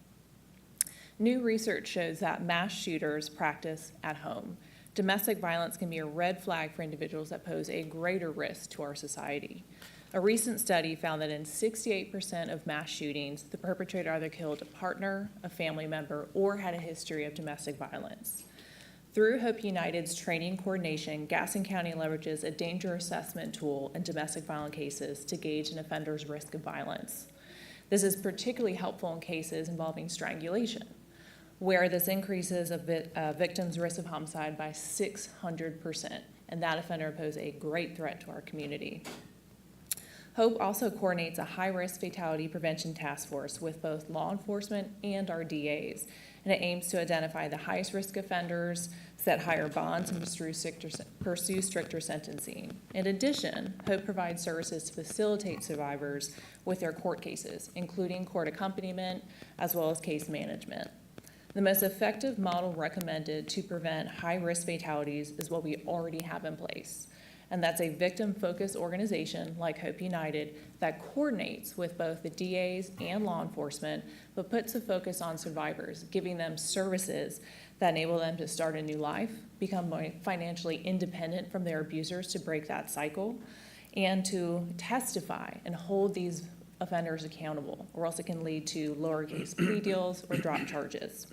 Q: New research shows that mass shooters practice at home. Domestic violence can be a red flag for individuals that pose a greater risk to our society. A recent study found that in 68% of mass shootings, the perpetrator either killed a partner, a family member, or had a history of domestic violence. Through Hope United's training coordination, Gaston County leverages a danger assessment tool in domestic violence cases to gauge an offender's risk of violence. This is particularly helpful in cases involving strangulation, where this increases a victim's risk of homicide by 600%, and that offender poses a great threat to our community. Hope also coordinates a high-risk fatality prevention task force with both law enforcement and our DAs, and it aims to identify the highest risk offenders, set higher bonds, and pursue stricter sentencing. In addition, Hope provides services to facilitate survivors with their court cases, including court accompaniment, as well as case management. The most effective model recommended to prevent high-risk fatalities is what we already have in place, and that's a victim-focused organization like Hope United that coordinates with both the DAs and law enforcement, but puts a focus on survivors, giving them services that enable them to start a new life, become more financially independent from their abusers to break that cycle, and to testify and hold these offenders accountable, or else it can lead to lowercase plea deals or drop charges.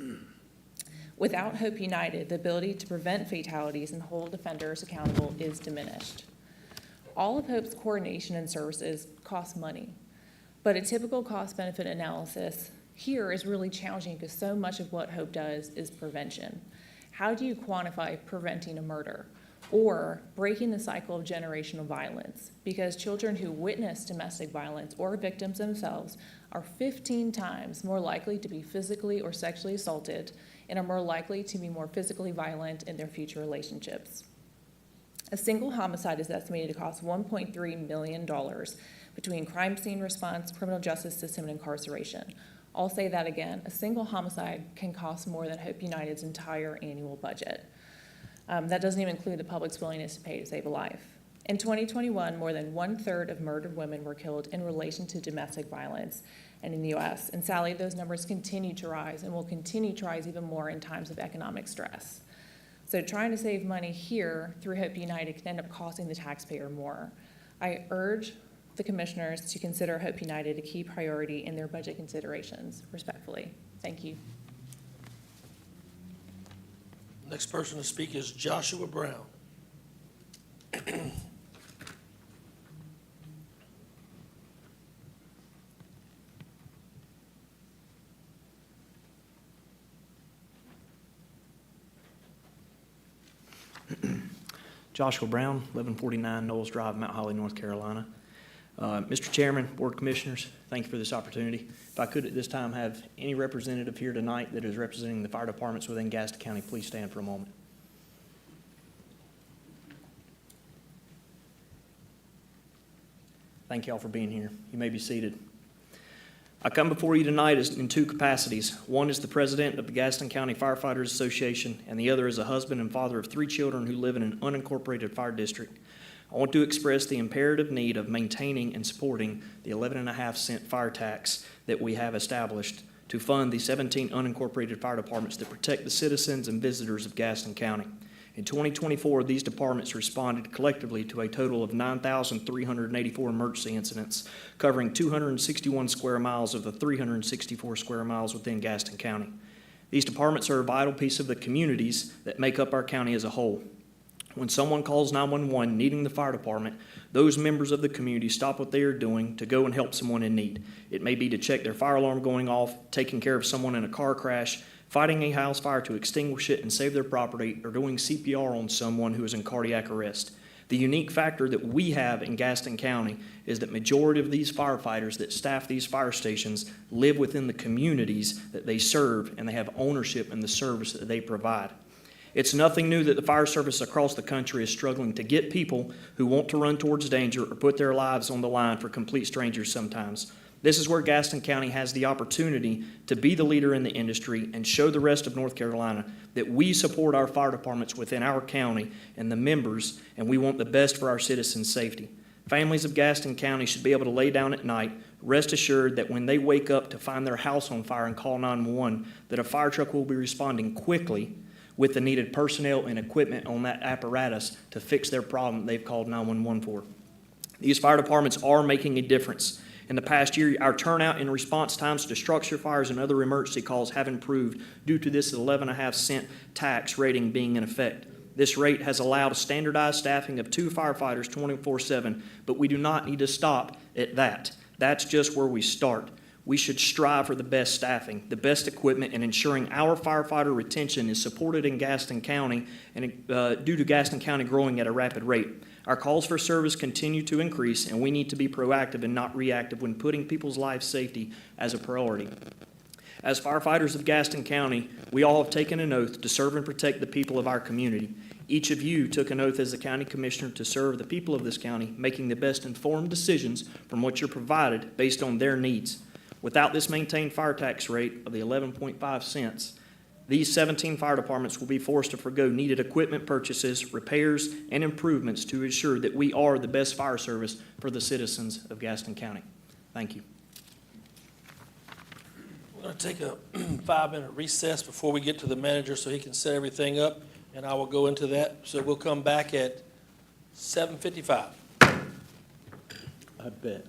Q: Without Hope United, the ability to prevent fatalities and hold offenders accountable is diminished. All of Hope's coordination and services cost money. But a typical cost-benefit analysis here is really challenging because so much of what HOPE does is prevention. How do you quantify preventing a murder or breaking the cycle of generational violence? Because children who witness domestic violence or victims themselves are 15 times more likely to be physically or sexually assaulted and are more likely to be more physically violent in their future relationships. A single homicide is estimated to cost $1.3 million between crime scene response, criminal justice system, and incarceration. I'll say that again. A single homicide can cost more than Hope United's entire annual budget. That doesn't even include the public's willingness to pay to save a life. In 2021, more than 1/3 of murdered women were killed in relation to domestic violence and in the U.S. And sadly, those numbers continue to rise and will continue to rise even more in times of economic stress. So trying to save money here through Hope United can end up costing the taxpayer more. I urge the commissioners to consider Hope United a key priority in their budget considerations. Respectfully, thank you.
A: Next person to speak is Joshua Brown.
R: Joshua Brown, 1149 Knowles Drive, Mount Holly, North Carolina. Mr. Chairman, Board of Commissioners, thank you for this opportunity. If I could at this time have any representative here tonight that is representing the fire departments within Gaston County, please stand for a moment. Thank you all for being here. You may be seated. I come before you tonight in two capacities. One is the president of the Gaston County Firefighters Association, and the other is a husband and father of 3 children who live in an unincorporated fire district. I want to express the imperative need of maintaining and supporting the 11.5-cent fire tax that we have established to fund the 17 unincorporated fire departments that protect the citizens and visitors of Gaston County. In 2024, these departments responded collectively to a total of 9,384 emergency incidents, covering 261 square miles of the 364 square miles within Gaston County. These departments are a vital piece of the communities that make up our county as a whole. When someone calls 911 needing the fire department, those members of the community stop what they are doing to go and help someone in need. It may be to check their fire alarm going off, taking care of someone in a car crash, fighting a house fire to extinguish it and save their property, or doing CPR on someone who is in cardiac arrest. The unique factor that we have in Gaston County is that majority of these firefighters that staff these fire stations live within the communities that they serve, and they have ownership in the service that they provide. It's nothing new that the fire service across the country is struggling to get people who want to run towards danger or put their lives on the line for complete strangers sometimes. This is where Gaston County has the opportunity to be the leader in the industry and show the rest of North Carolina that we support our fire departments within our county and the members, and we want the best for our citizens' safety. Families of Gaston County should be able to lay down at night, rest assured that when they wake up to find their house on fire and call 911, that a fire truck will be responding quickly with the needed personnel and equipment on that apparatus to fix their problem they've called 911 for. These fire departments are making a difference. In the past year, our turnout and response times to structure fires and other emergency calls have improved due to this 11.5-cent tax rating being in effect. This rate has allowed a standardized staffing of 2 firefighters 24/7, but we do not need to stop at that. That's just where we start. We should strive for the best staffing, the best equipment, and ensuring our firefighter retention is supported in Gaston County and due to Gaston County growing at a rapid rate. Our calls for service continue to increase, and we need to be proactive and not reactive when putting people's life safety as a priority. As firefighters of Gaston County, we all have taken an oath to serve and protect the people of our community. Each of you took an oath as a county commissioner to serve the people of this county, making the best informed decisions from what you're provided based on their needs. Without this maintained fire tax rate of the 11.5 cents, these 17 fire departments will be forced to forgo needed equipment purchases, repairs, and improvements to ensure that we are the best fire service for the citizens of Gaston County. Thank you.
A: We're going to take a 5-minute recess before we get to the manager so he can set everything up, and I will go into that. So we'll come back at 7:55.
R: I bet.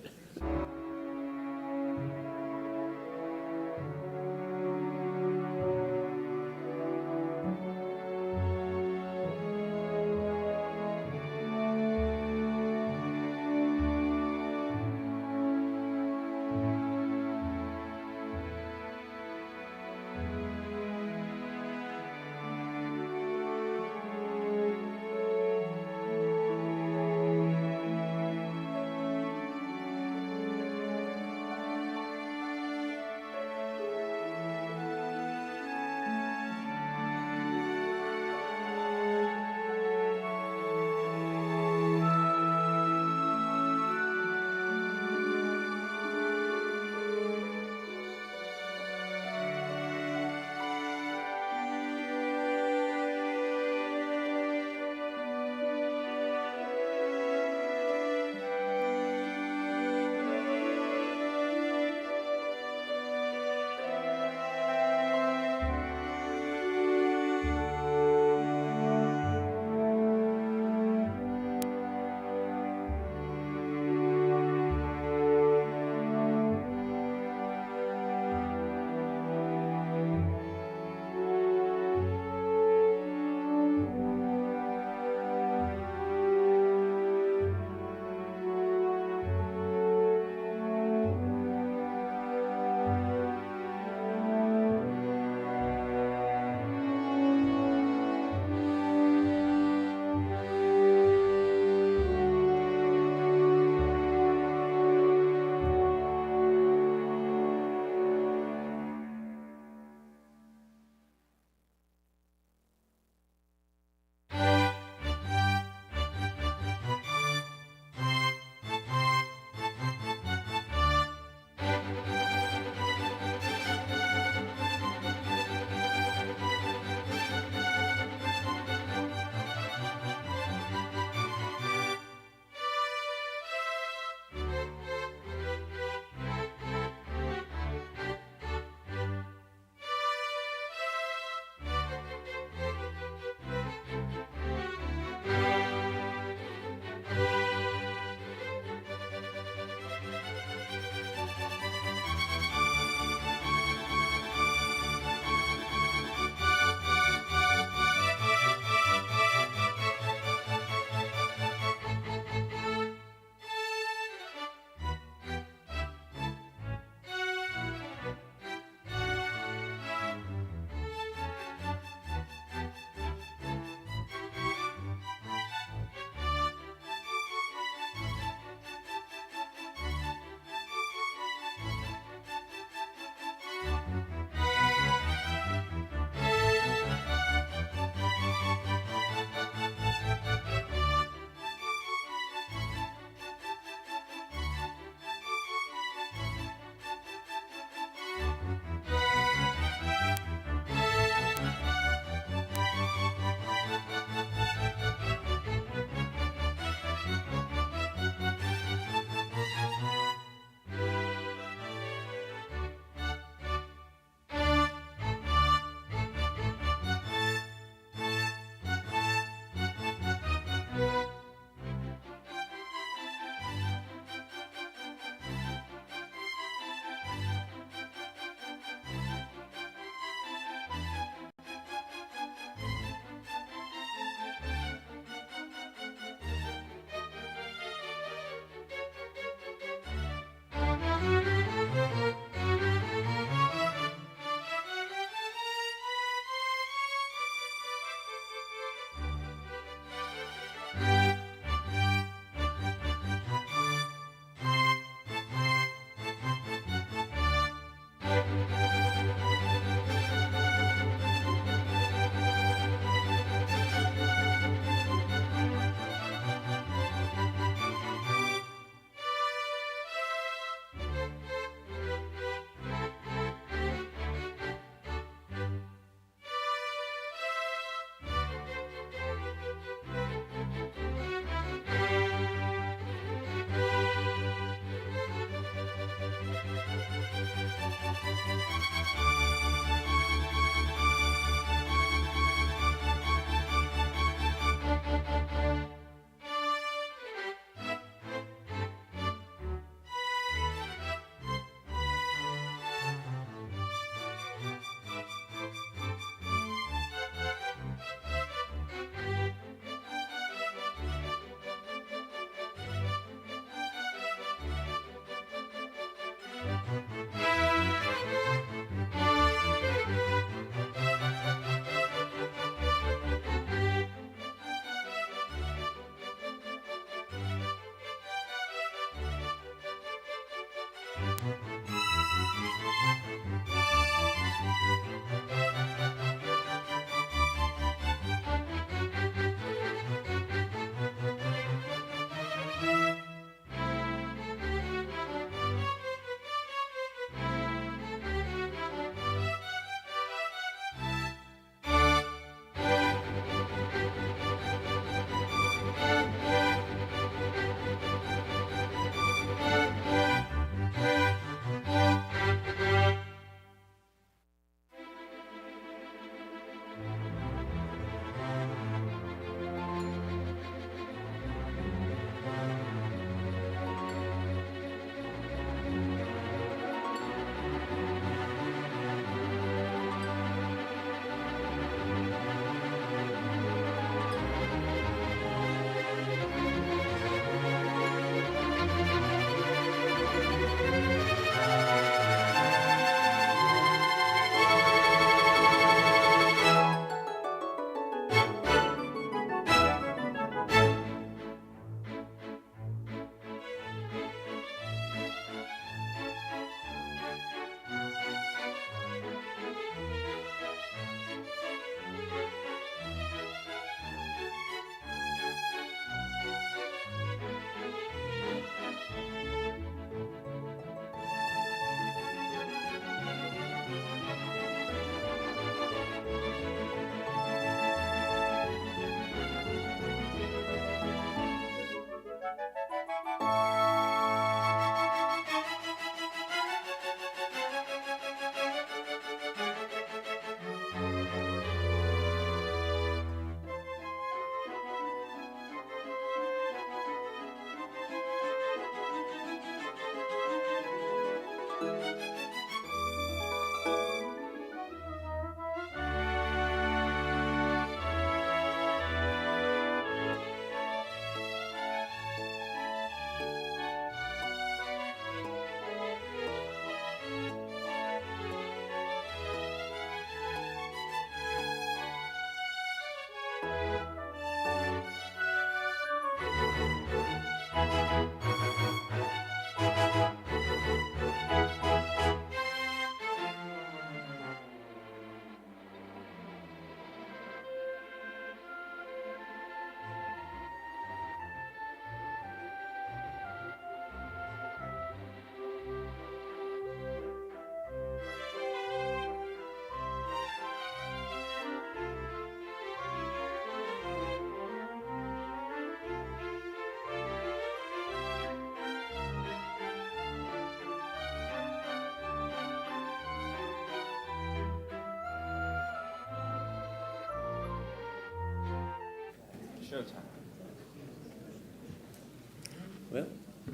G: Well,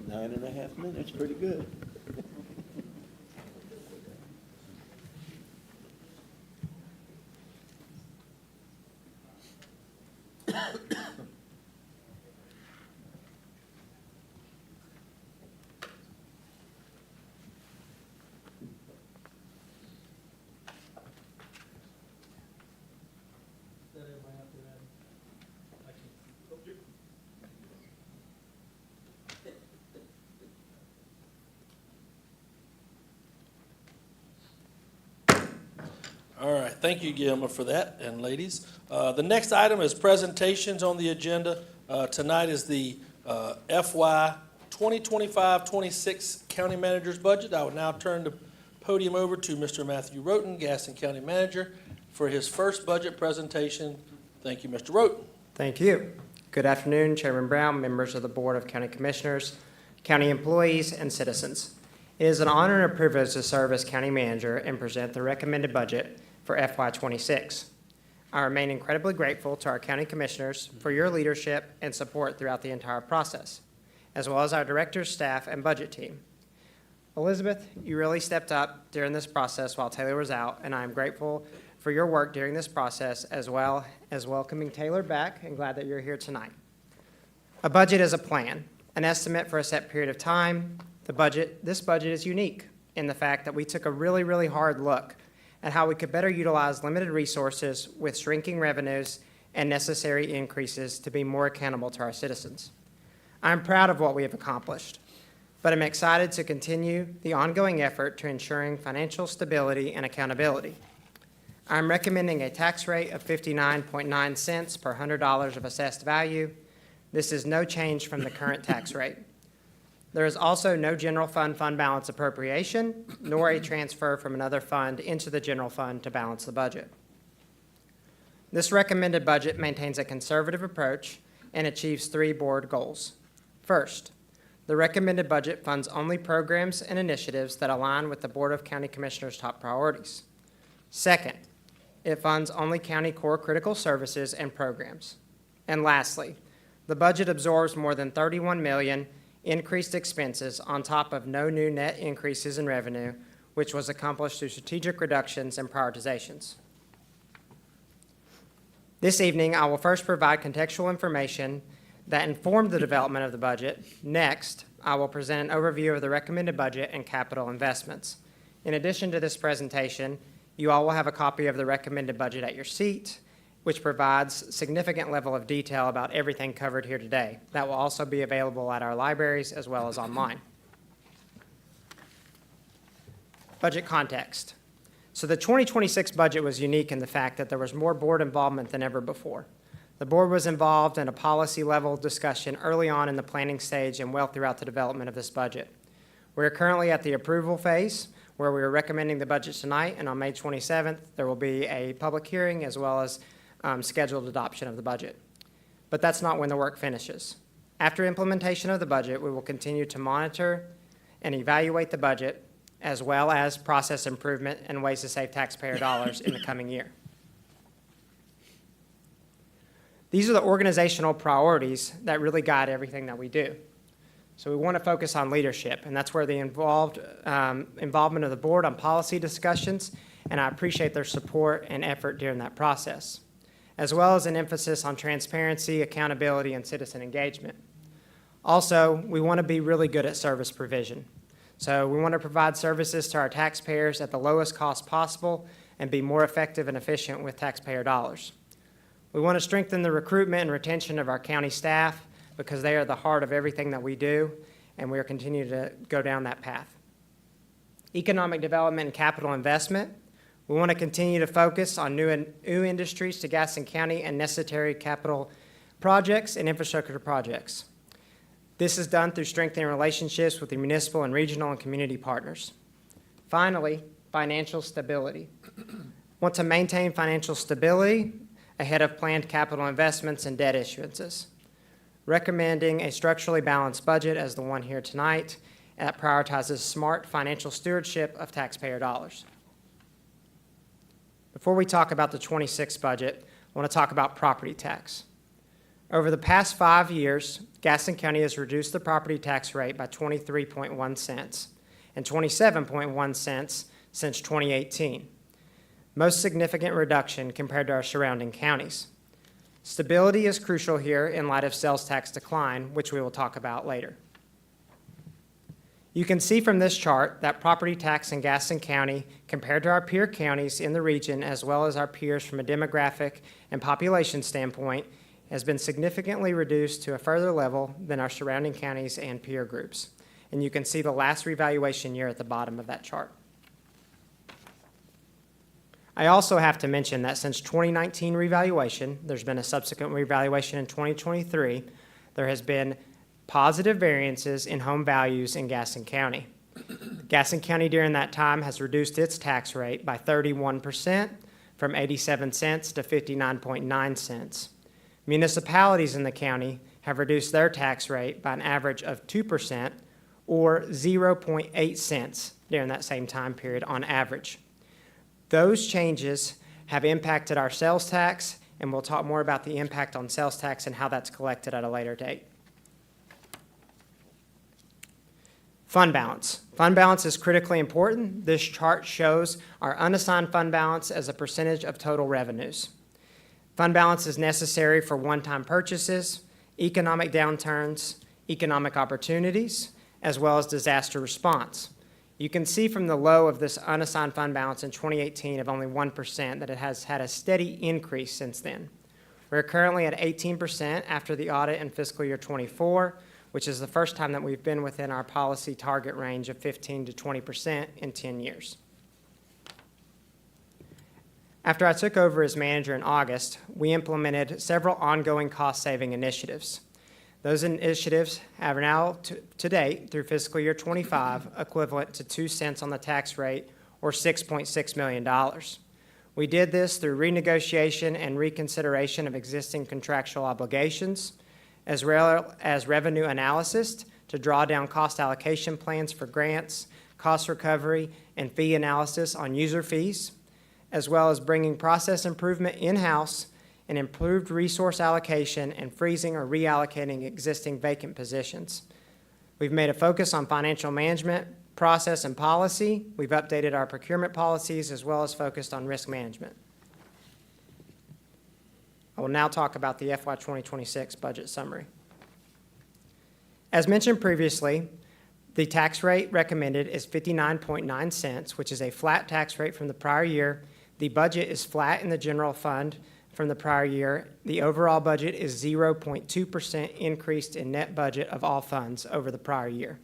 G: 9.5 minutes, pretty good.
A: All right, thank you, Gilma, for that, and ladies. The next item is presentations on the agenda. Tonight is the FY 2025-26 County Manager's Budget. I will now turn the podium over to Mr. Matthew Roten, Gaston County Manager, for his first budget presentation. Thank you, Mr. Roten.
S: Thank you. Good afternoon, Chairman Brown, members of the Board of County Commissioners, county employees, and citizens. It is an honor and a privilege to serve as county manager and present the recommended budget for FY26. I remain incredibly grateful to our county commissioners for your leadership and support throughout the entire process, as well as our directors, staff, and budget team. Elizabeth, you really stepped up during this process while Taylor was out, and I am grateful for your work during this process, as well as welcoming Taylor back, and glad that you're here tonight. A budget is a plan, an estimate for a set period of time. This budget is unique. in the fact that we took a really, really hard look at how we could better utilize limited resources with shrinking revenues and necessary increases to be more accountable to our citizens. I'm proud of what we have accomplished, but I'm excited to continue the ongoing effort to ensuring financial stability and accountability. I'm recommending a tax rate of 59.9 cents per $100 of assessed value. This is no change from the current tax rate. There is also no general fund balance appropriation, nor a transfer from another fund into the general fund to balance the budget. This recommended budget maintains a conservative approach and achieves three board goals. First, the recommended budget funds only programs and initiatives that align with the Board of County Commissioners' top priorities. Second, it funds only county core critical services and programs. And lastly, the budget absorbs more than $31 million increased expenses on top of no new net increases in revenue, which was accomplished through strategic reductions and prioritizations. This evening, I will first provide contextual information that informed the development of the budget. Next, I will present an overview of the recommended budget and capital investments. In addition to this presentation, you all will have a copy of the recommended budget at your seat, which provides significant level of detail about everything covered here today. That will also be available at our libraries as well as online. Budget context. So the 2026 budget was unique in the fact that there was more board involvement than ever before. The board was involved in a policy level discussion early on in the planning stage and well throughout the development of this budget. We're currently at the approval phase, where we are recommending the budget tonight, and on May 27th, there will be a public hearing as well as scheduled adoption of the budget. But that's not when the work finishes. After implementation of the budget, we will continue to monitor and evaluate the budget, as well as process improvement and ways to save taxpayer dollars in the coming year. These are the organizational priorities that really guide everything that we do. So we want to focus on leadership, and that's where the involvement of the board on policy discussions, and I appreciate their support and effort during that process, as well as an emphasis on transparency, accountability, and citizen engagement. Also, we want to be really good at service provision. So we want to provide services to our taxpayers at the lowest cost possible and be more effective and efficient with taxpayer dollars. We want to strengthen the recruitment and retention of our county staff because they are the heart of everything that we do, and we are continuing to go down that path. Economic development and capital investment. We want to continue to focus on new industries to Gaston County and necessary capital projects and infrastructure projects. This is done through strengthening relationships with the municipal and regional and community partners. Finally, financial stability. Want to maintain financial stability ahead of planned capital investments and debt issuances. Recommending a structurally balanced budget as the one here tonight that prioritizes smart financial stewardship of taxpayer dollars. Before we talk about the 26 budget, I want to talk about property tax. Over the past 5 years, Gaston County has reduced the property tax rate by 23.1 cents and 27.1 cents since 2018. Most significant reduction compared to our surrounding counties. Stability is crucial here in light of sales tax decline, which we will talk about later. You can see from this chart that property tax in Gaston County, compared to our peer counties in the region, as well as our peers from a demographic and population standpoint, has been significantly reduced to a further level than our surrounding counties and peer groups. And you can see the last revaluation year at the bottom of that chart. I also have to mention that since 2019 revaluation, there's been a subsequent revaluation in 2023, there has been positive variances in home values in Gaston County. Gaston County during that time has reduced its tax rate by 31% from 87 cents to 59.9 cents. Municipalities in the county have reduced their tax rate by an average of 2% or 0.8 cents during that same time period on average. Those changes have impacted our sales tax, and we'll talk more about the impact on sales tax and how that's collected at a later date. Fund balance. Fund balance is critically important. This chart shows our unassigned fund balance as a percentage of total revenues. Fund balance is necessary for one-time purchases, economic downturns, economic opportunities, as well as disaster response. You can see from the low of this unassigned fund balance in 2018 of only 1% that it has had a steady increase since then. We're currently at 18% after the audit in fiscal year 24, which is the first time that we've been within our policy target range of 15 to 20% in 10 years. After I took over as manager in August, we implemented several ongoing cost-saving initiatives. Those initiatives have now, to date, through fiscal year 25, equivalent to 2 cents on the tax rate, or $6.6 million. We did this through renegotiation and reconsideration of existing contractual obligations, as well as revenue analysis to draw down cost allocation plans for grants, cost recovery, and fee analysis on user fees, as well as bringing process improvement in-house and improved resource allocation and freezing or reallocating existing vacant positions. We've made a focus on financial management, process, and policy. We've updated our procurement policies as well as focused on risk management. I will now talk about the FY 2026 budget summary. As mentioned previously, the tax rate recommended is 59.9 cents, which is a flat tax rate from the prior year. The budget is flat in the general fund from the prior year. The overall budget is 0.2% increased in net budget of all funds over the prior year.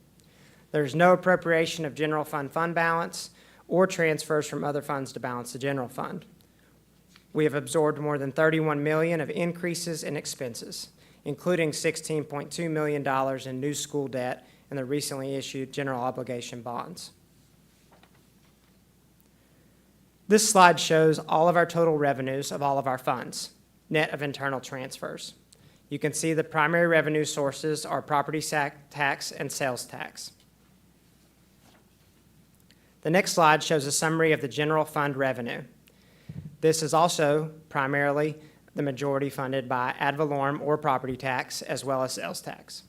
S: There's no appropriation of general fund balance or transfers from other funds to balance the general fund. We have absorbed more than $31 million of increases in expenses, including $16.2 million in new school debt and the recently issued general obligation bonds. This slide shows all of our total revenues of all of our funds, net of internal transfers. You can see the primary revenue sources are property tax and sales tax. The next slide shows a summary of the general fund revenue. This is also primarily the majority funded by ad valorem or property tax, as well as sales tax.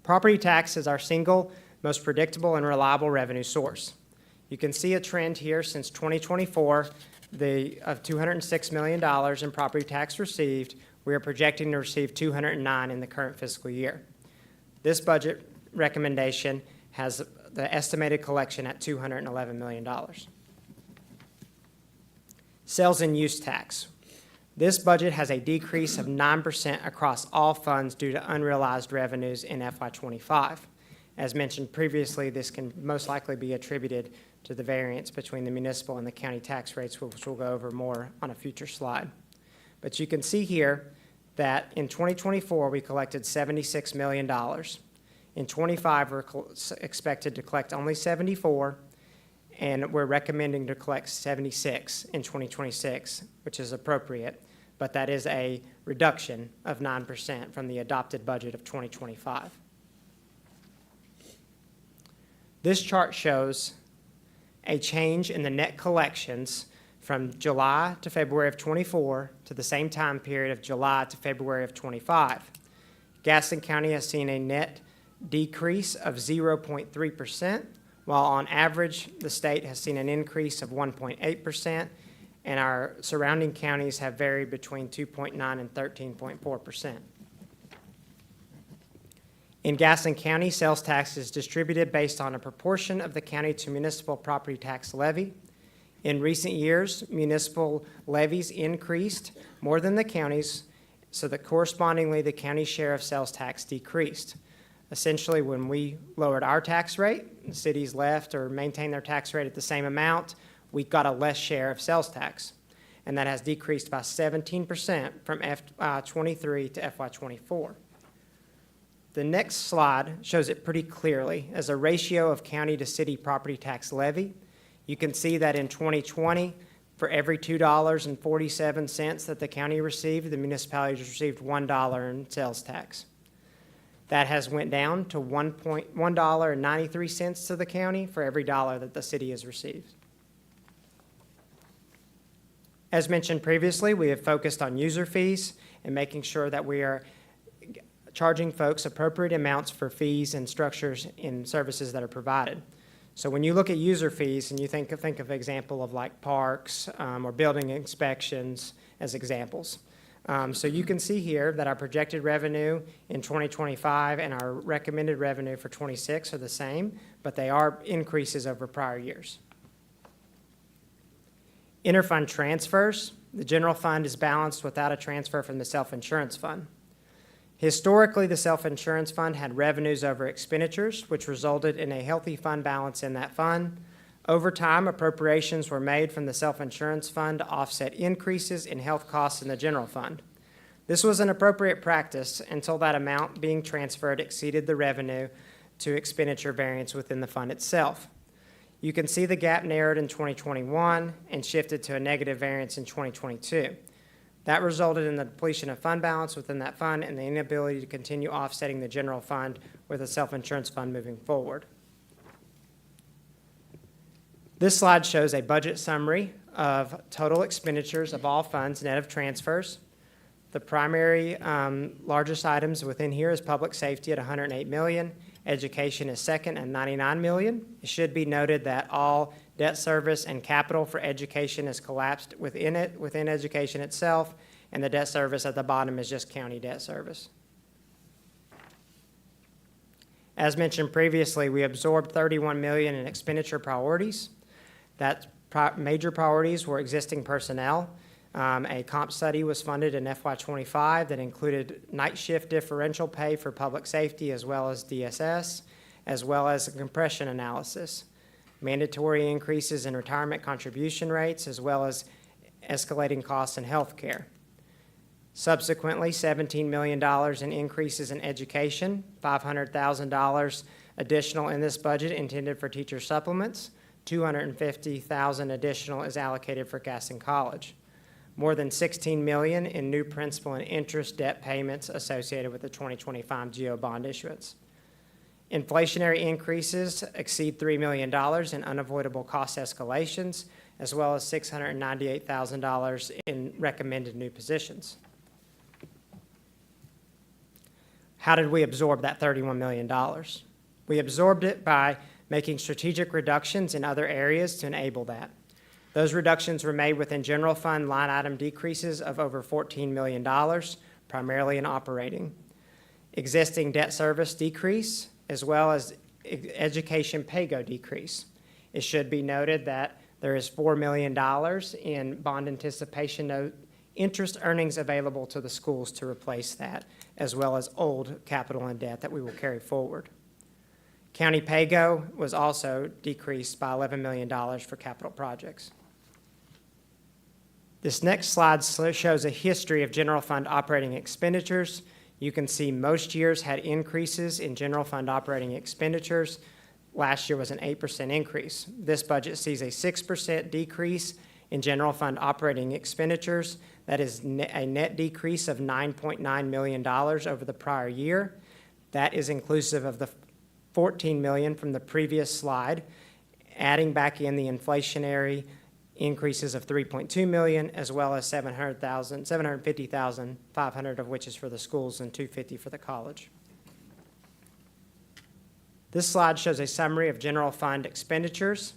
S: Property tax is our single most predictable and reliable revenue source. You can see a trend here since 2024 of $206 million in property tax received. We are projecting to receive $209 in the current fiscal year. This budget recommendation has the estimated collection at $211 million. Sales and use tax. This budget has a decrease of 9% across all funds due to unrealized revenues in FY25. As mentioned previously, this can most likely be attributed to the variance between the municipal and the county tax rates, which we'll go over more on a future slide. But you can see here that in 2024, we collected $76 million. In 25, we're expected to collect only 74, and we're recommending to collect 76 in 2026, which is appropriate, but that is a reduction of 9% from the adopted budget of 2025. This chart shows a change in the net collections from July to February of 24 to the same time period of July to February of 25. Gaston County has seen a net decrease of 0.3%, while on average, the state has seen an increase of 1.8%, and our surrounding counties have varied between 2.9 and 13.4%. In Gaston County, sales tax is distributed based on a proportion of the county to municipal property tax levy. In recent years, municipal levies increased more than the counties, so that correspondingly the county share of sales tax decreased. Essentially, when we lowered our tax rate, the cities left or maintained their tax rate at the same amount, we got a less share of sales tax, and that has decreased by 17% from FY23 to FY24. The next slide shows it pretty clearly as a ratio of county to city property tax levy. You can see that in 2020, for every $2.47 that the county received, the municipalities received $1 in sales tax. That has went down to $1.93 to the county for every dollar that the city has received. As mentioned previously, we have focused on user fees and making sure that we are charging folks appropriate amounts for fees and structures in services that are provided. So when you look at user fees and you think of example of like parks or building inspections as examples, So you can see here that our projected revenue in 2025 and our recommended revenue for 26 are the same, but they are increases over prior years. Interfund transfers. The general fund is balanced without a transfer from the self-insurance fund. Historically, the self-insurance fund had revenues over expenditures, which resulted in a healthy fund balance in that fund. Over time, appropriations were made from the self-insurance fund to offset increases in health costs in the general fund. This was an appropriate practice until that amount being transferred exceeded the revenue to expenditure variance within the fund itself. You can see the gap narrowed in 2021 and shifted to a negative variance in 2022. That resulted in the depletion of fund balance within that fund and the inability to continue offsetting the general fund with a self-insurance fund moving forward. This slide shows a budget summary of total expenditures of all funds net of transfers. The primary largest items within here is public safety at $108 million. Education is second at $99 million. It should be noted that all debt service and capital for education is collapsed within education itself, and the debt service at the bottom is just county debt service. As mentioned previously, we absorbed $31 million in expenditure priorities. Major priorities were existing personnel. A comp study was funded in FY25 that included night shift differential pay for public safety as well as DSS, as well as a compression analysis, mandatory increases in retirement contribution rates, as well as escalating costs in health care. Subsequently, $17 million in increases in education, $500,000 additional in this budget intended for teacher supplements, $250,000 additional is allocated for Gaston College. More than $16 million in new principal and interest debt payments associated with the 2025 GO bond issuance. Inflationary increases exceed $3 million in unavoidable cost escalations, as well as $698,000 in recommended new positions. How did we absorb that $31 million? We absorbed it by making strategic reductions in other areas to enable that. Those reductions were made within general fund line item decreases of over $14 million, primarily in operating. Existing debt service decrease, as well as education pay-go decrease. It should be noted that there is $4 million in bond anticipation note interest earnings available to the schools to replace that, as well as old capital and debt that we will carry forward. County pay-go was also decreased by $11 million for capital projects. This next slide shows a history of general fund operating expenditures. You can see most years had increases in general fund operating expenditures. Last year was an 8% increase. This budget sees a 6% decrease in general fund operating expenditures. That is a net decrease of $9.9 million over the prior year. That is inclusive of the $14 million from the previous slide, adding back in the inflationary increases of $3.2 million, as well as $750,500 of which is for the schools and $250,000 for the college. This slide shows a summary of general fund expenditures.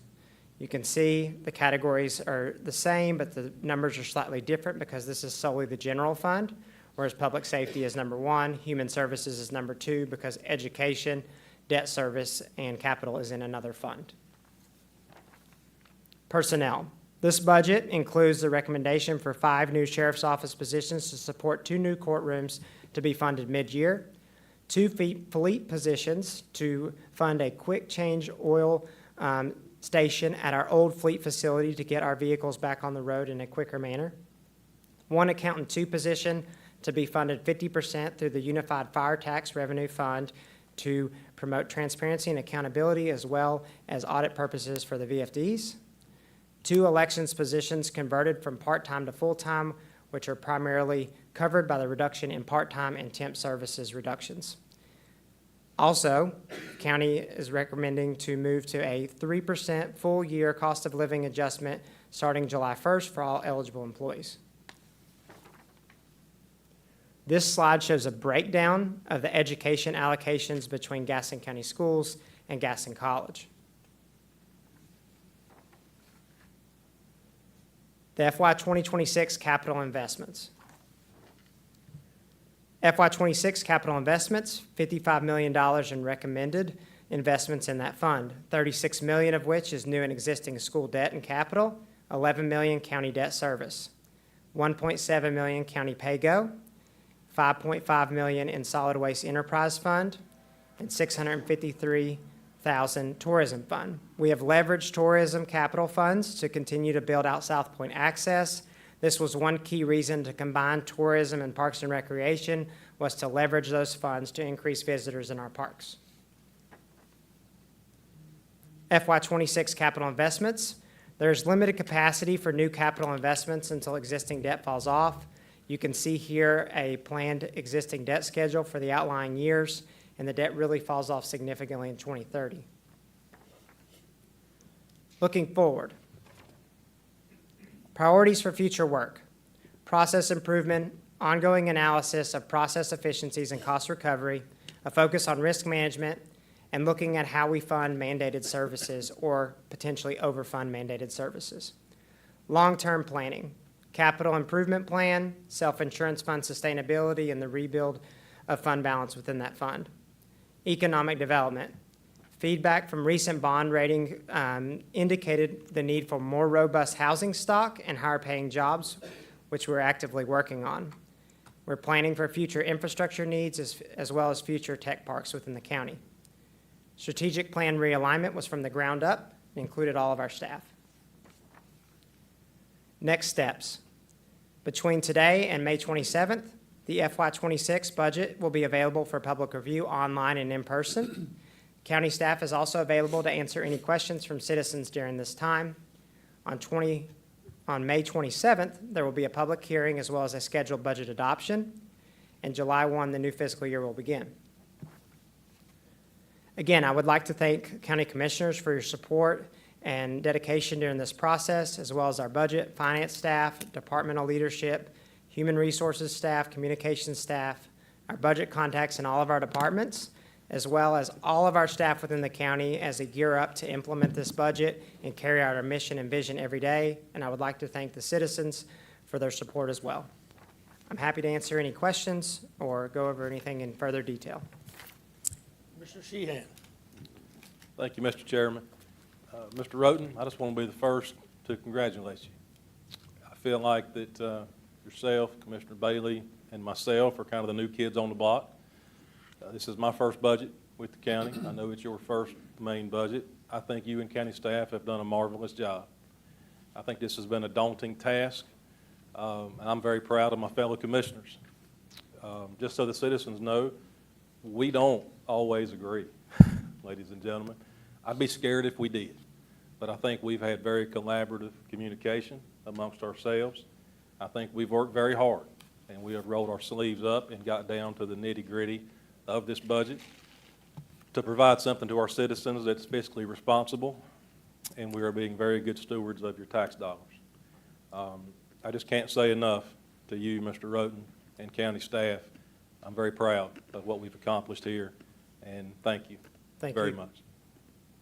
S: You can see the categories are the same, but the numbers are slightly different because this is solely the general fund, whereas public safety is number 1, human services is number 2, because education, debt service, and capital is in another fund. Personnel. This budget includes the recommendation for 5 new sheriff's office positions to support 2 new courtrooms to be funded mid-year, 2 fleet positions to fund a quick change oil station at our old fleet facility to get our vehicles back on the road in a quicker manner, 1 accountant 2 position to be funded 50% through the Unified Fire Tax Revenue Fund to promote transparency and accountability, as well as audit purposes for the VFDs. 2 elections positions converted from part-time to full-time, which are primarily covered by the reduction in part-time and temp services reductions. Also, the county is recommending to move to a 3% full-year cost of living adjustment starting July 1st for all eligible employees. This slide shows a breakdown of the education allocations between Gaston County Schools and Gaston College. The FY 2026 capital investments. FY '26 capital investments, $55 million in recommended investments in that fund, $36 million of which is new and existing school debt and capital, $11 million county debt service, $1.7 million county pay-go, $5.5 million in solid waste enterprise fund, and $653,000 tourism fund. We have leveraged tourism capital funds to continue to build out South Point access. This was one key reason to combine tourism and parks and recreation, was to leverage those funds to increase visitors in our parks. FY '26 capital investments. There's limited capacity for new capital investments until existing debt falls off. You can see here a planned existing debt schedule for the outlying years, and the debt really falls off significantly in 2030. Looking forward. Priorities for future work. Process improvement, ongoing analysis of process efficiencies and cost recovery, a focus on risk management, and looking at how we fund mandated services or potentially overfund mandated services. Long-term planning, capital improvement plan, self-insurance fund sustainability, and the rebuild of fund balance within that fund. Economic development. Feedback from recent bond rating indicated the need for more robust housing stock and higher paying jobs, which we're actively working on. We're planning for future infrastructure needs as well as future tech parks within the county. Strategic plan realignment was from the ground up and included all of our staff. Next steps. Between today and May 27th, the FY '26 budget will be available for public review online and in person. County staff is also available to answer any questions from citizens during this time. On May 27th, there will be a public hearing as well as a scheduled budget adoption. And July 1, the new fiscal year will begin. Again, I would like to thank county commissioners for your support and dedication during this process, as well as our budget, finance staff, departmental leadership, human resources staff, communications staff, our budget contacts in all of our departments, as well as all of our staff within the county as they gear up to implement this budget and carry out our mission and vision every day. And I would like to thank the citizens for their support as well. I'm happy to answer any questions or go over anything in further detail.
A: Mr. Sheehan.
T: Thank you, Mr. Chairman. Mr. Roten, I just want to be the first to congratulate you. I feel like that yourself, Commissioner Bailey, and myself are kind of the new kids on the block. This is my first budget with the county. I know it's your first main budget. I think you and county staff have done a marvelous job. I think this has been a daunting task, and I'm very proud of my fellow commissioners. Just so the citizens know, we don't always agree, ladies and gentlemen. I'd be scared if we did, but I think we've had very collaborative communication amongst ourselves. I think we've worked very hard, and we have rolled our sleeves up and got down to the nitty-gritty of this budget to provide something to our citizens that's fiscally responsible, and we are being very good stewards of your tax dollars. I just can't say enough to you, Mr. Roten, and county staff. I'm very proud of what we've accomplished here, and thank you very much.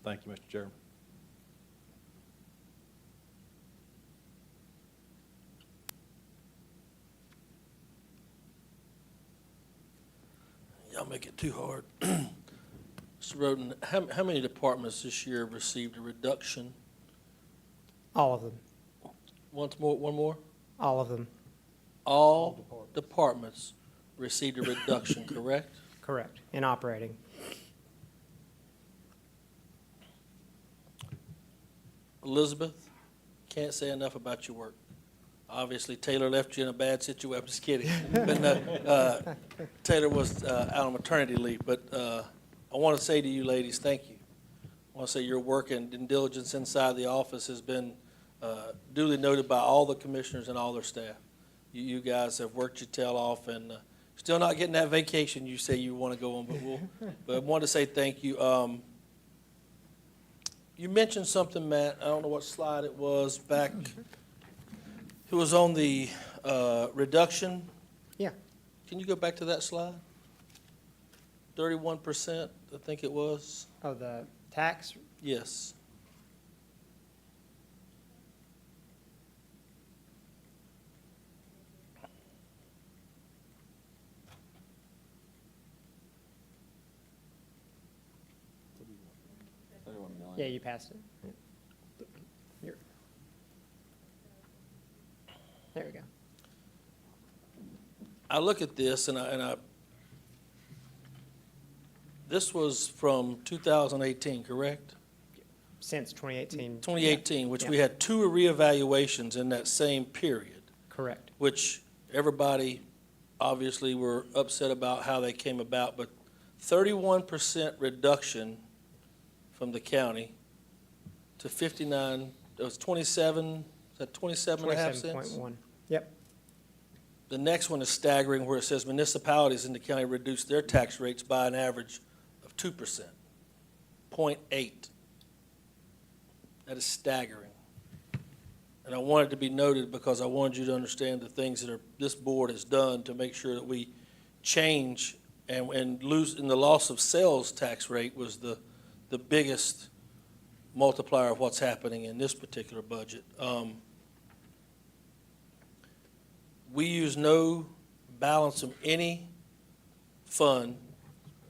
T: Thank you, Mr. Chairman.
A: Y'all make it too hard. Mr. Roden, how many departments this year received a reduction?
S: All of them.
A: One more?
S: All of them.
A: All departments received a reduction, correct?
S: Correct, in operating.
A: Elizabeth, can't say enough about your work. Obviously, Taylor left you in a bad situation. I'm just kidding. But no, Taylor was out on maternity leave. But I want to say to you ladies, thank you. I want to say your work and diligence inside the office has been duly noted by all the commissioners and all their staff. You guys have worked your tail off, and still not getting that vacation you say you want to go on. But I want to say thank you. You mentioned something, Matt. I don't know what slide it was back. It was on the reduction.
S: Yeah.
A: Can you go back to that slide? 31%, I think it was.
S: Oh, the tax?
A: Yes.
Q: one?
S: Yeah, you passed it. You're- There we go.
A: I look at this this was from 2018, correct?
S: Since 2018.
A: 2018, which we
S: Yeah.
A: had two reevaluations in that same period,
S: Correct.
A: which everybody obviously were upset about how they came about, but 31% reduction from the county to 59, it was 27, is that 27 and a half cents?
S: 27.1. Yep.
A: The next one is staggering, where it says municipalities in the county reduced their tax rates by an average of 2%, 0.8. That is staggering. And I want it to be noted because I wanted you to understand the things that this board has done to make sure that we change and lose, and the loss of sales tax rate was the biggest multiplier of what's happening in this particular budget. We use no balance of any fund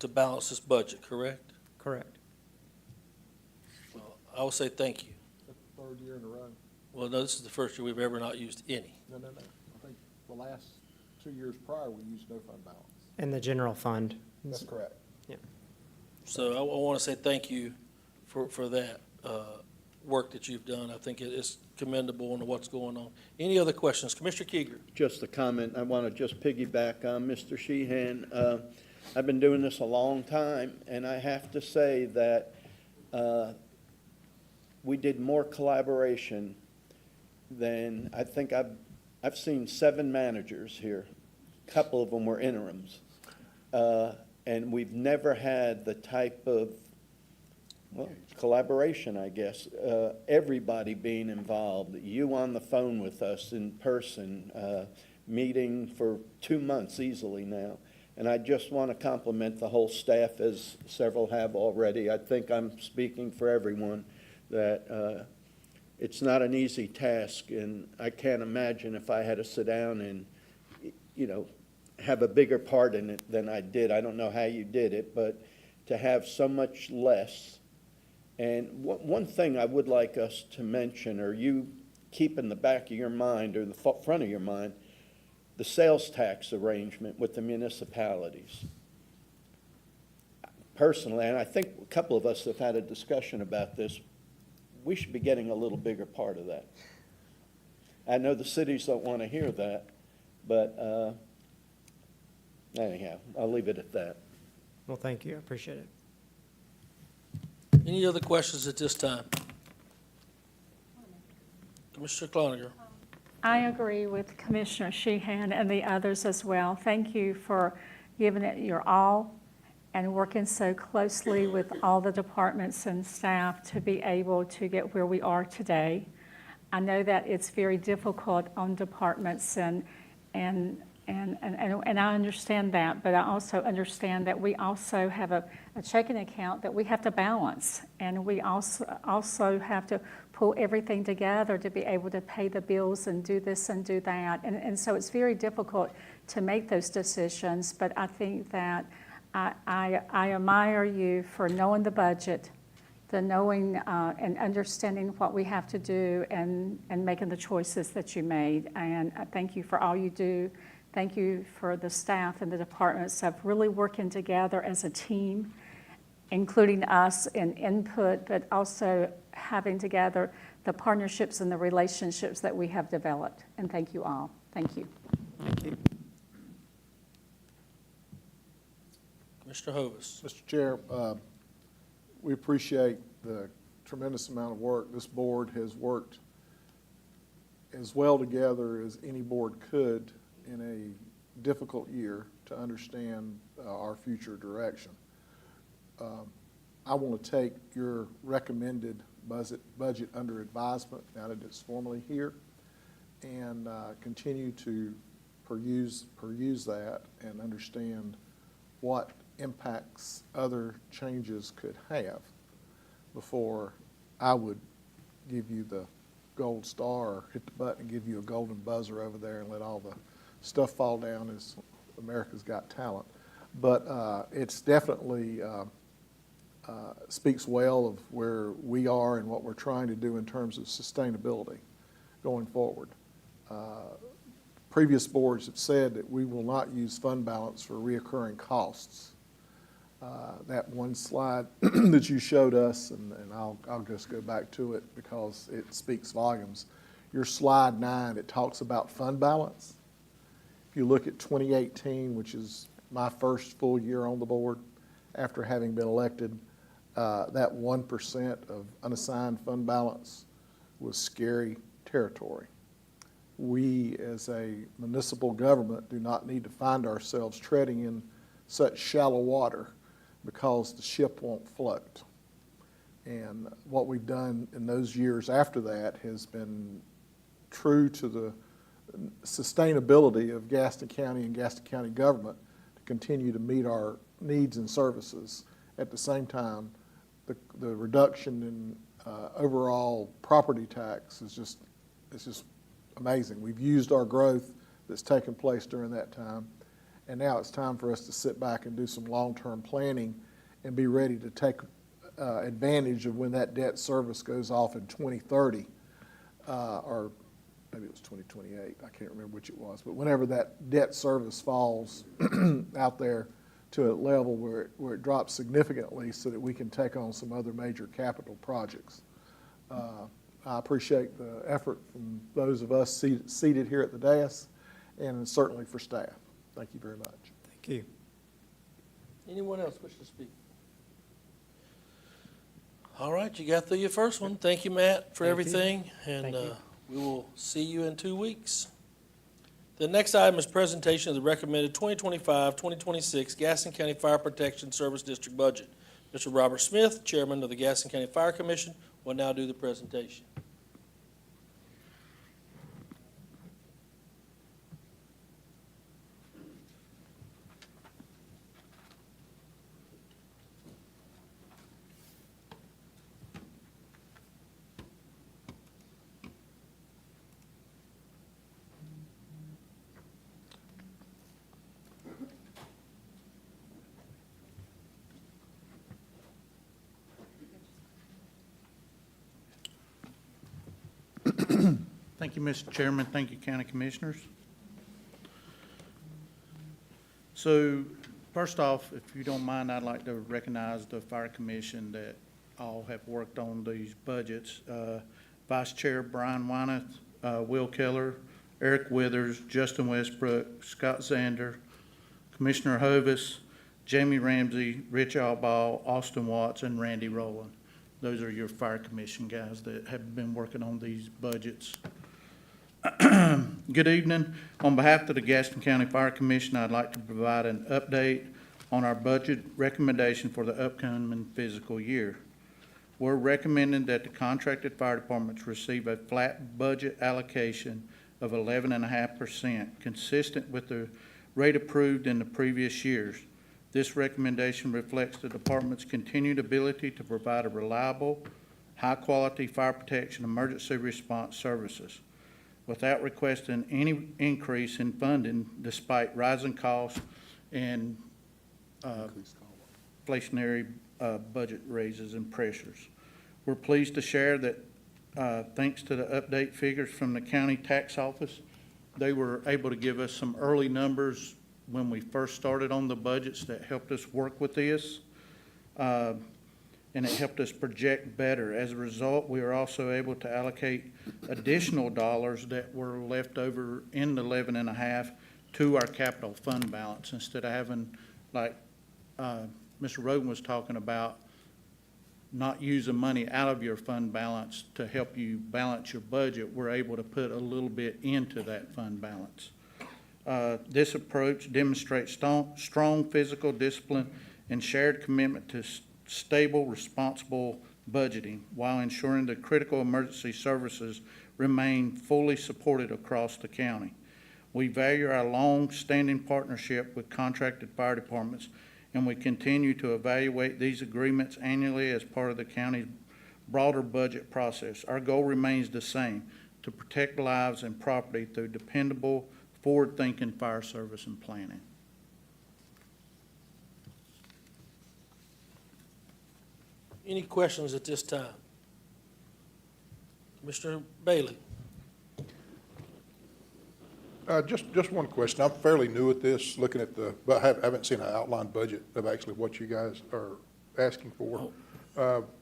A: to balance this budget, correct?
S: Correct.
A: Well, I will say thank you.
F: Third year in a row.
A: Well, no, this is the first year we've ever not used any.
F: No. I think the last 2 years prior, we used no fund balance.
S: In the general fund.
F: That's correct.
S: Yeah.
A: So I want to say thank you for that work that you've done. I think it is commendable in what's going on. Any other questions? Commissioner Kieger?
G: Just a comment. I want to just piggyback on Mr. Sheehan. I've been doing this a long time, and I have to say that we did more collaboration than I think I've seen 7 managers here. A couple of them were interims. And we've never had the type of, well, collaboration, I guess. Everybody being involved, you on the phone with us in person, meeting for 2 months easily now. And I just want to compliment the whole staff, as several have already. I think I'm speaking for everyone, that it's not an easy task, and I can't imagine if I had to sit down and, have a bigger part in it than I did. I don't know how you did it, but to have so much less. And one thing I would like us to mention, or you keep in the back of your mind or the front of your mind, the sales tax arrangement with the municipalities. Personally, and I think a couple of us have had a discussion about this, we should be getting a little bigger part of that. I know the cities don't want to hear that, but anyhow, I'll leave it at that.
S: Well, thank you. I appreciate it.
A: Any other questions at this time? Commissioner Cloninger?
E: I agree with Commissioner Sheehan and the others as well. Thank you for giving it your all and working so closely with all the departments and staff to be able to get where we are today. I know that it's very difficult on departments and I understand that, but I also understand that we also have a checking account that we have to balance, and we also have to pull everything together to be able to pay the bills and do this and do that. And so it's very difficult to make those decisions, but I think that I admire you for knowing the budget, the knowing and understanding what we have to do and making the choices that you made. And I thank you for all you do. Thank you for the staff and the departments of really working together as a team, including us in input, but also having together the partnerships and the relationships that we have developed. And thank you all. Thank you.
S: Thank you.
A: Commissioner Hovis?
F: Mr. Chair, we appreciate the tremendous amount of work. This board has worked as well together as any board could in a difficult year to understand our future direction. I want to take your recommended budget under advisement now that it's formally here and continue to peruse that and understand what impacts other changes could have before I would give you the gold star or hit the button and give you a golden buzzer over there and let all the stuff fall down as America's Got Talent. But it's definitely speaks well of where we are and what we're trying to do in terms of sustainability going forward. Previous boards have said that we will not use fund balance for reoccurring costs. That one slide that you showed us, and I'll just go back to it because it speaks volumes. Your slide 9, it talks about fund balance. If you look at 2018, which is my first full year on the board after having been elected, that 1% of unassigned fund balance was scary territory. We, as a municipal government, do not need to find ourselves treading in such shallow water because the ship won't float. And what we've done in those years after that has been true to the sustainability of Gaston County and Gaston County government to continue to meet our needs and services. At the same time, the reduction in overall property tax is just amazing. We've used our growth that's taken place during that time, and now it's time for us to sit back and do some long-term planning and be ready to take advantage of when that debt service goes off in 2030, or maybe it was 2028, I can't remember which it was, but whenever that debt service falls out there to a level where it drops significantly so that we can take on some other major capital projects. I appreciate the effort from those of us seated here at the dais, and certainly for staff. Thank you very much.
S: Thank you.
A: Anyone else wish to speak? All right, you got through your first one. Thank you, Matt, for everything, and we will see you in 2 weeks. The next item is presentation of the recommended 2025-2026 Gaston County Fire Protection Service District budget. Mr. Robert Smith, Chairman of the Gaston County Fire Commission, will now do the presentation.
U: Thank you, Mr. Chairman. Thank you, County Commissioners. So, first off, if you don't mind, I'd like to recognize the Fire Commission that all have worked on these budgets. Vice Chair Brian Wyneth, Will Keller, Eric Withers, Justin Westbrook, Scott Zander, Commissioner Hovis, Jamie Ramsey, Rich Alball, Austin Watts, and Randy Rowland. Those are your Fire Commission guys that have been working on these budgets. Good evening. On behalf of the Gaston County Fire Commission, I'd like to provide an update on our budget recommendation for the upcoming fiscal year. We're recommending that the contracted fire departments receive a flat budget allocation of 11.5%, consistent with the rate approved in the previous years. This recommendation reflects the department's continued ability to provide a reliable, high-quality fire protection emergency response services without requesting any increase in funding despite rising costs and inflationary budget raises and pressures. We're pleased to share that thanks to the update figures from the county tax office, they were able to give us some early numbers when we first started on the budgets that helped us work with this, and it helped us project better. As a result, we were also able to allocate additional dollars that were left over in the 11.5 to our capital fund balance instead of having, like Mr. Roden was talking about, not using money out of your fund balance to help you balance your budget. We're able to put a little bit into that fund balance. This approach demonstrates strong physical discipline and shared commitment to stable, responsible budgeting while ensuring that critical emergency services remain fully supported across the county. We value our long-standing partnership with contracted fire departments, and we continue to evaluate these agreements annually as part of the county's broader budget process. Our goal remains the same, to protect lives and property through dependable, forward-thinking fire service and planning.
A: Any questions at this time? Commissioner Bailey?
D: Just one question. I'm fairly new at this, looking at but I haven't seen an outlined budget of actually what you guys are asking for.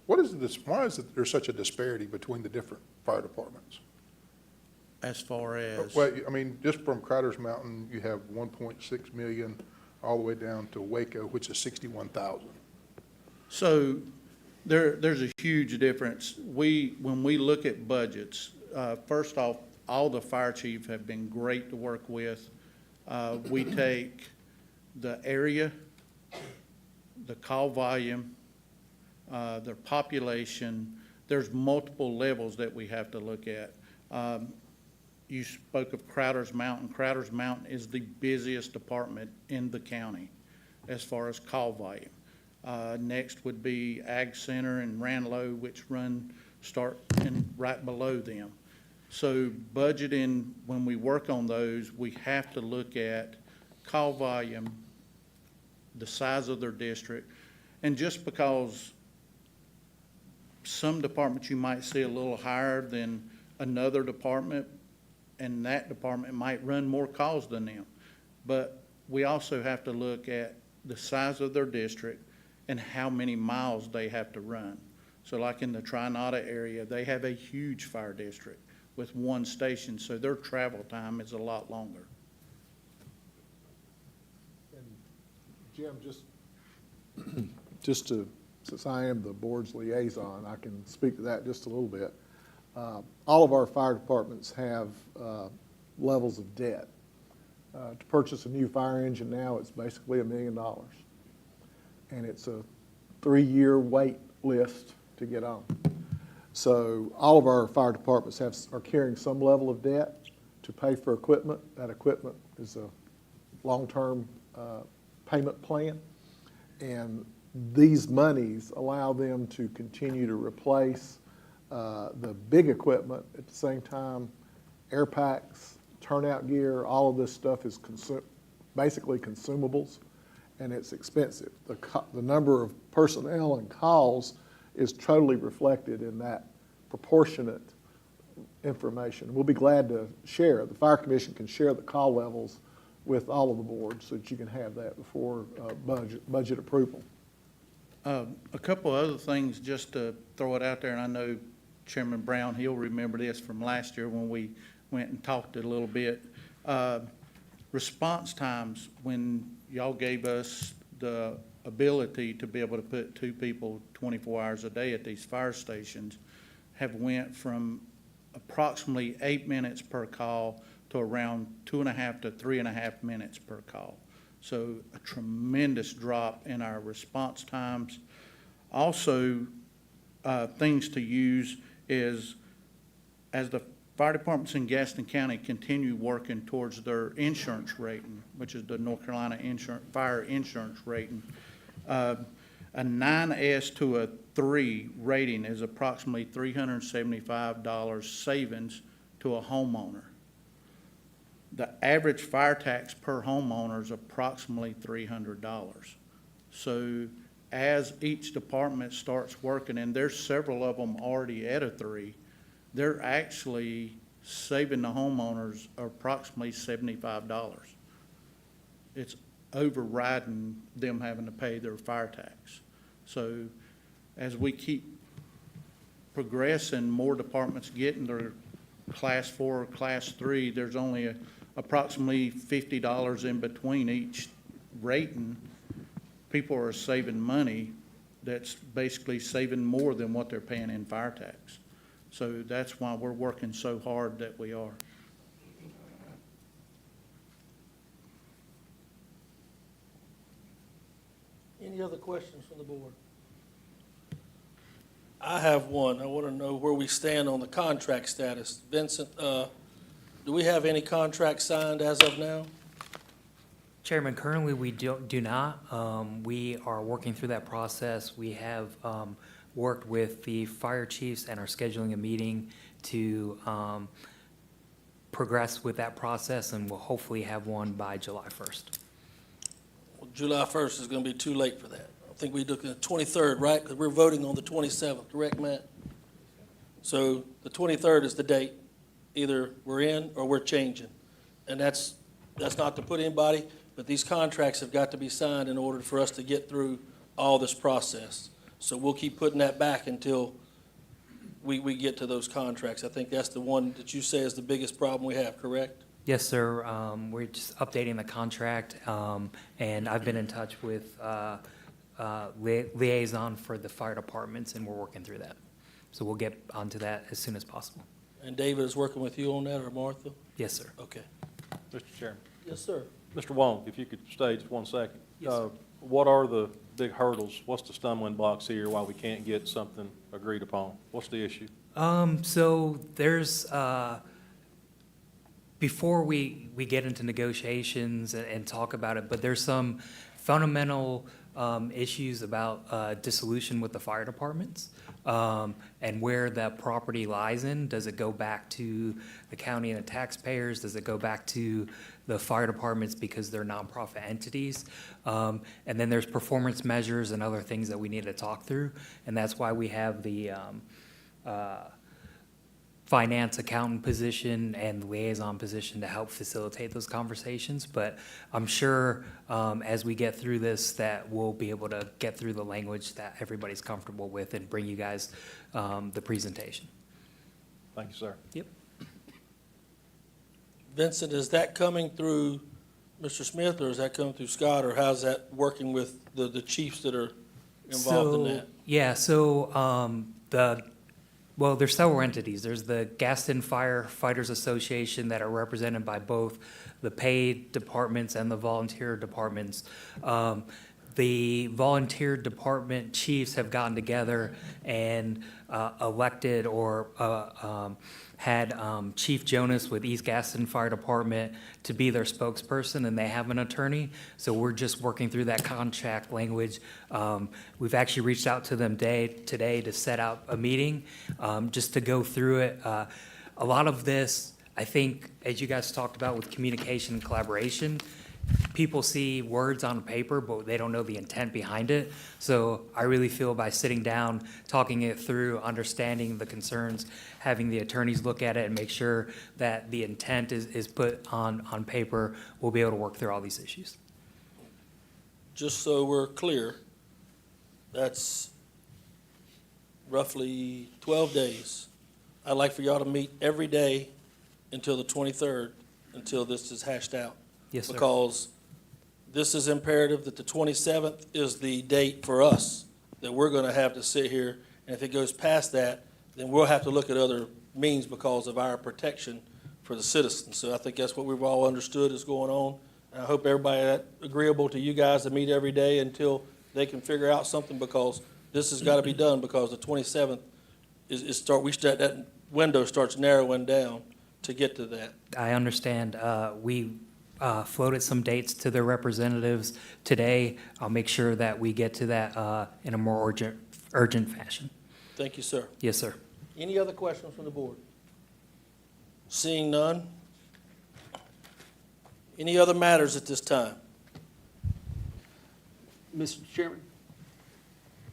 D: What is this, why is there such a disparity between the different fire departments?
U: As far as?
D: Well, I mean, just from Crowder's Mountain, you have 1.6 million all the way down to Waco, which is 61,000.
U: So there's a huge difference. When we look at budgets, first off, all the fire chiefs have been great to work with. We take the area, the call volume, their population. There's multiple levels that we have to look at. You spoke of Crowder's Mountain. Crowder's Mountain is the busiest department in the county as far as call volume. Next would be Ag Center and Ranlow, which start right below them. So budgeting, when we work on those, we have to look at call volume, the size of their district, and just because some departments you might see a little higher than another department, and that department might run more calls than them. But we also have to look at the size of their district and how many miles they have to run. So like in the Trinata area, they have a huge fire district with one station, so their travel time is a lot longer.
F: And Jim, just to, since I am the board's liaison, I can speak to that just a little bit. All of our fire departments have levels of debt. To purchase a new fire engine now, it's basically $1 million. And it's a 3-year wait list to get on. So all of our fire departments are carrying some level of debt to pay for equipment. That equipment is a long-term payment plan. And these monies allow them to continue to replace the big equipment. At the same time, air packs, turnout gear, all of this stuff is basically consumables, and it's expensive. The number of personnel and calls is totally reflected in that proportionate information. We'll be glad to share. The Fire Commission can share the call levels with all of the boards so that you can have that before budget approval.
U: A couple other things just to throw it out there, and I know Chairman Brown, he'll remember this from last year when we went and talked it a little bit. Response times, when y'all gave us the ability to be able to put 2 people 24 hours a day at these fire stations, have went from approximately 8 minutes per call to around 2.5 to 3.5 minutes per call. So a tremendous drop in our response times. Also, things to use is, as the fire departments in Gaston County continue working towards their insurance rating, which is the North Carolina fire insurance rating, a 9S to a 3 rating is approximately $375 savings to a homeowner. The average fire tax per homeowner is approximately $300. So as each department starts working, and there's several of them already at a 3, they're actually saving the homeowners approximately $75. It's overriding them having to pay their fire tax. So as we keep progressing, more departments getting their Class 4 or Class 3, there's only approximately $50 in between each rating. People are saving money that's basically saving more than what they're paying in fire tax. So that's why we're working so hard that we are.
A: Any other questions from the board? I have one. I want to know where we stand on the contract status. Vincent, do we have any contracts signed as of now?
H: Chairman, currently we do not. We are working through that process. We have worked with the fire chiefs and are scheduling a meeting to progress with that process, and we'll hopefully have one by July 1st.
A: Well, July 1st is going to be too late for that. think we look at the 23rd, right? Because we're voting on the 27th, correct, Matt? So the 23rd is the date. Either we're in or we're changing. And that's not to put anybody, but these contracts have got to be signed in order for us to get through all this process. So we'll keep putting that back until we get to those contracts. I think that's the one that you say is the biggest problem we have, correct?
H: Yes, sir. We're just updating the contract, and I've been in touch with liaison for the fire departments, and we're working through that. So we'll get onto that as soon as possible.
A: And David is working with you on that, or Martha?
H: Yes, sir.
A: Okay.
T: Mr. Chairman.
A: Yes, sir.
T: Mr. Wong, if you could stay just 1 second.
H: Yes, sir.
T: What are the big hurdles? What's the stumbling blocks here why we can't get something agreed upon? What's the issue?
H: So there's, before we get into negotiations and talk about it, but there's some fundamental issues about dissolution with the fire departments, and where that property lies in. Does it go back to the county and the taxpayers? Does it go back to the fire departments because they're nonprofit entities? And then there's performance measures and other things that we need to talk through, and that's why we have the finance accountant position and liaison position to help facilitate those conversations. But I'm sure as we get through this that we'll be able to get through the language that everybody's comfortable with and bring you guys the presentation.
T: Thank you, sir.
H: Yep.
A: Vincent, is that coming through Mr. Smith, or is that coming through Scott, or how's that working with the chiefs that are involved in that?
H: Yeah, so well, there's several entities. There's the Gaston Firefighters Association that are represented by both the paid departments and the volunteer departments. The volunteer department chiefs have gotten together and elected or had Chief Jonas with East Gaston Fire Department to be their spokesperson, and they have an attorney. So we're just working through that contract language. We've actually reached out to them today to set up a meeting just to go through it. A lot of this, I think, as you guys talked about with communication and collaboration, people see words on paper, but they don't know the intent behind it. So I really feel by sitting down, talking it through, understanding the concerns, having the attorneys look at it and make sure that the intent is put on paper, we'll be able to work through all these issues.
A: Just so we're clear, that's roughly 12 days. I'd like for y'all to meet every day until the 23rd, until this is hashed out.
H: Yes, sir.
A: Because this is imperative that the 27th is the date for us, that we're going to have to sit here, and if it goes past that, then we'll have to look at other means because of our protection for the citizens. So I think that's what we've all understood is going on. And I hope everybody that's agreeable to you guys to meet every day until they can figure out something, because this has got to be done, because the 27th that window starts narrowing down to get to that.
H: I understand. We floated some dates to their representatives today. I'll make sure that we get to that in a more urgent fashion.
A: Thank you, sir.
H: Yes, sir.
A: Any other questions from the board? Seeing none. Any other matters at this time?
I: Mr. Chairman,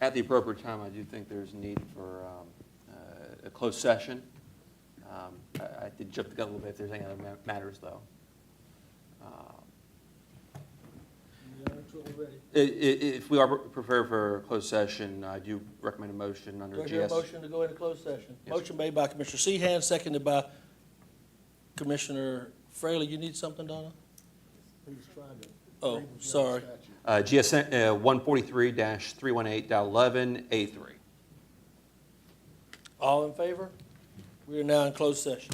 I: at the appropriate time, I do think there's a need for a closed session. I did jump the gun a little bit if there's any other matters, though. If we are prepared for a closed session, I do recommend a motion under
A: Do I hear a
I: GS.
A: motion to go into closed session?
I: Yes,
A: Motion made by Commissioner Seahan, seconded by Commissioner Fraley. You need something, Donna? Oh, sorry.
I: GS 143-318.11A3.
A: All in favor? We are now in closed session.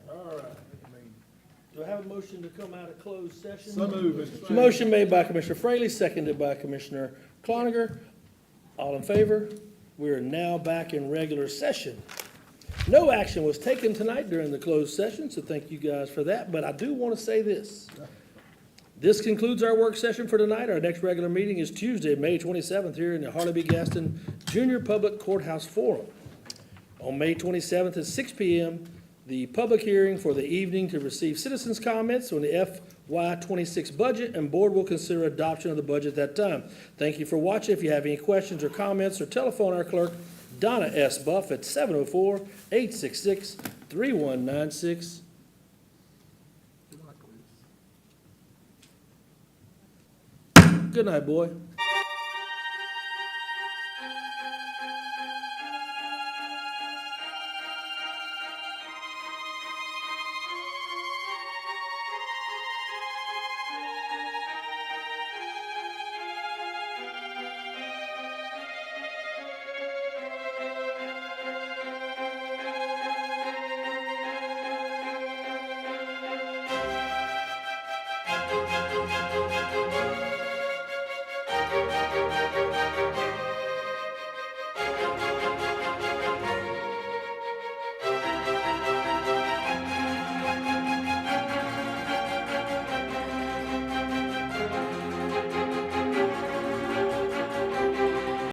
A: All right. Do I have a motion to come out of closed session?
F: So moved, Mr. Chairman.
A: Motion made by Commissioner Fraley, seconded by Commissioner Cloninger. All in favor? We are now back in regular session. No action was taken tonight during the closed session, so thank you guys for that. But I do want to say this. This concludes our work session for tonight. Our next regular meeting is Tuesday, May 27th, here in the Harley B. Gaston Junior Public Courthouse Forum. On May 27th at 6 p.m., the public hearing for the evening to receive citizens' comments on the FY26 budget, and board will consider adoption of the budget at that time. Thank you for watching. If you have any questions or comments, or telephone our clerk, Donna S. Buff, at 704-866-3196. Good night, boy.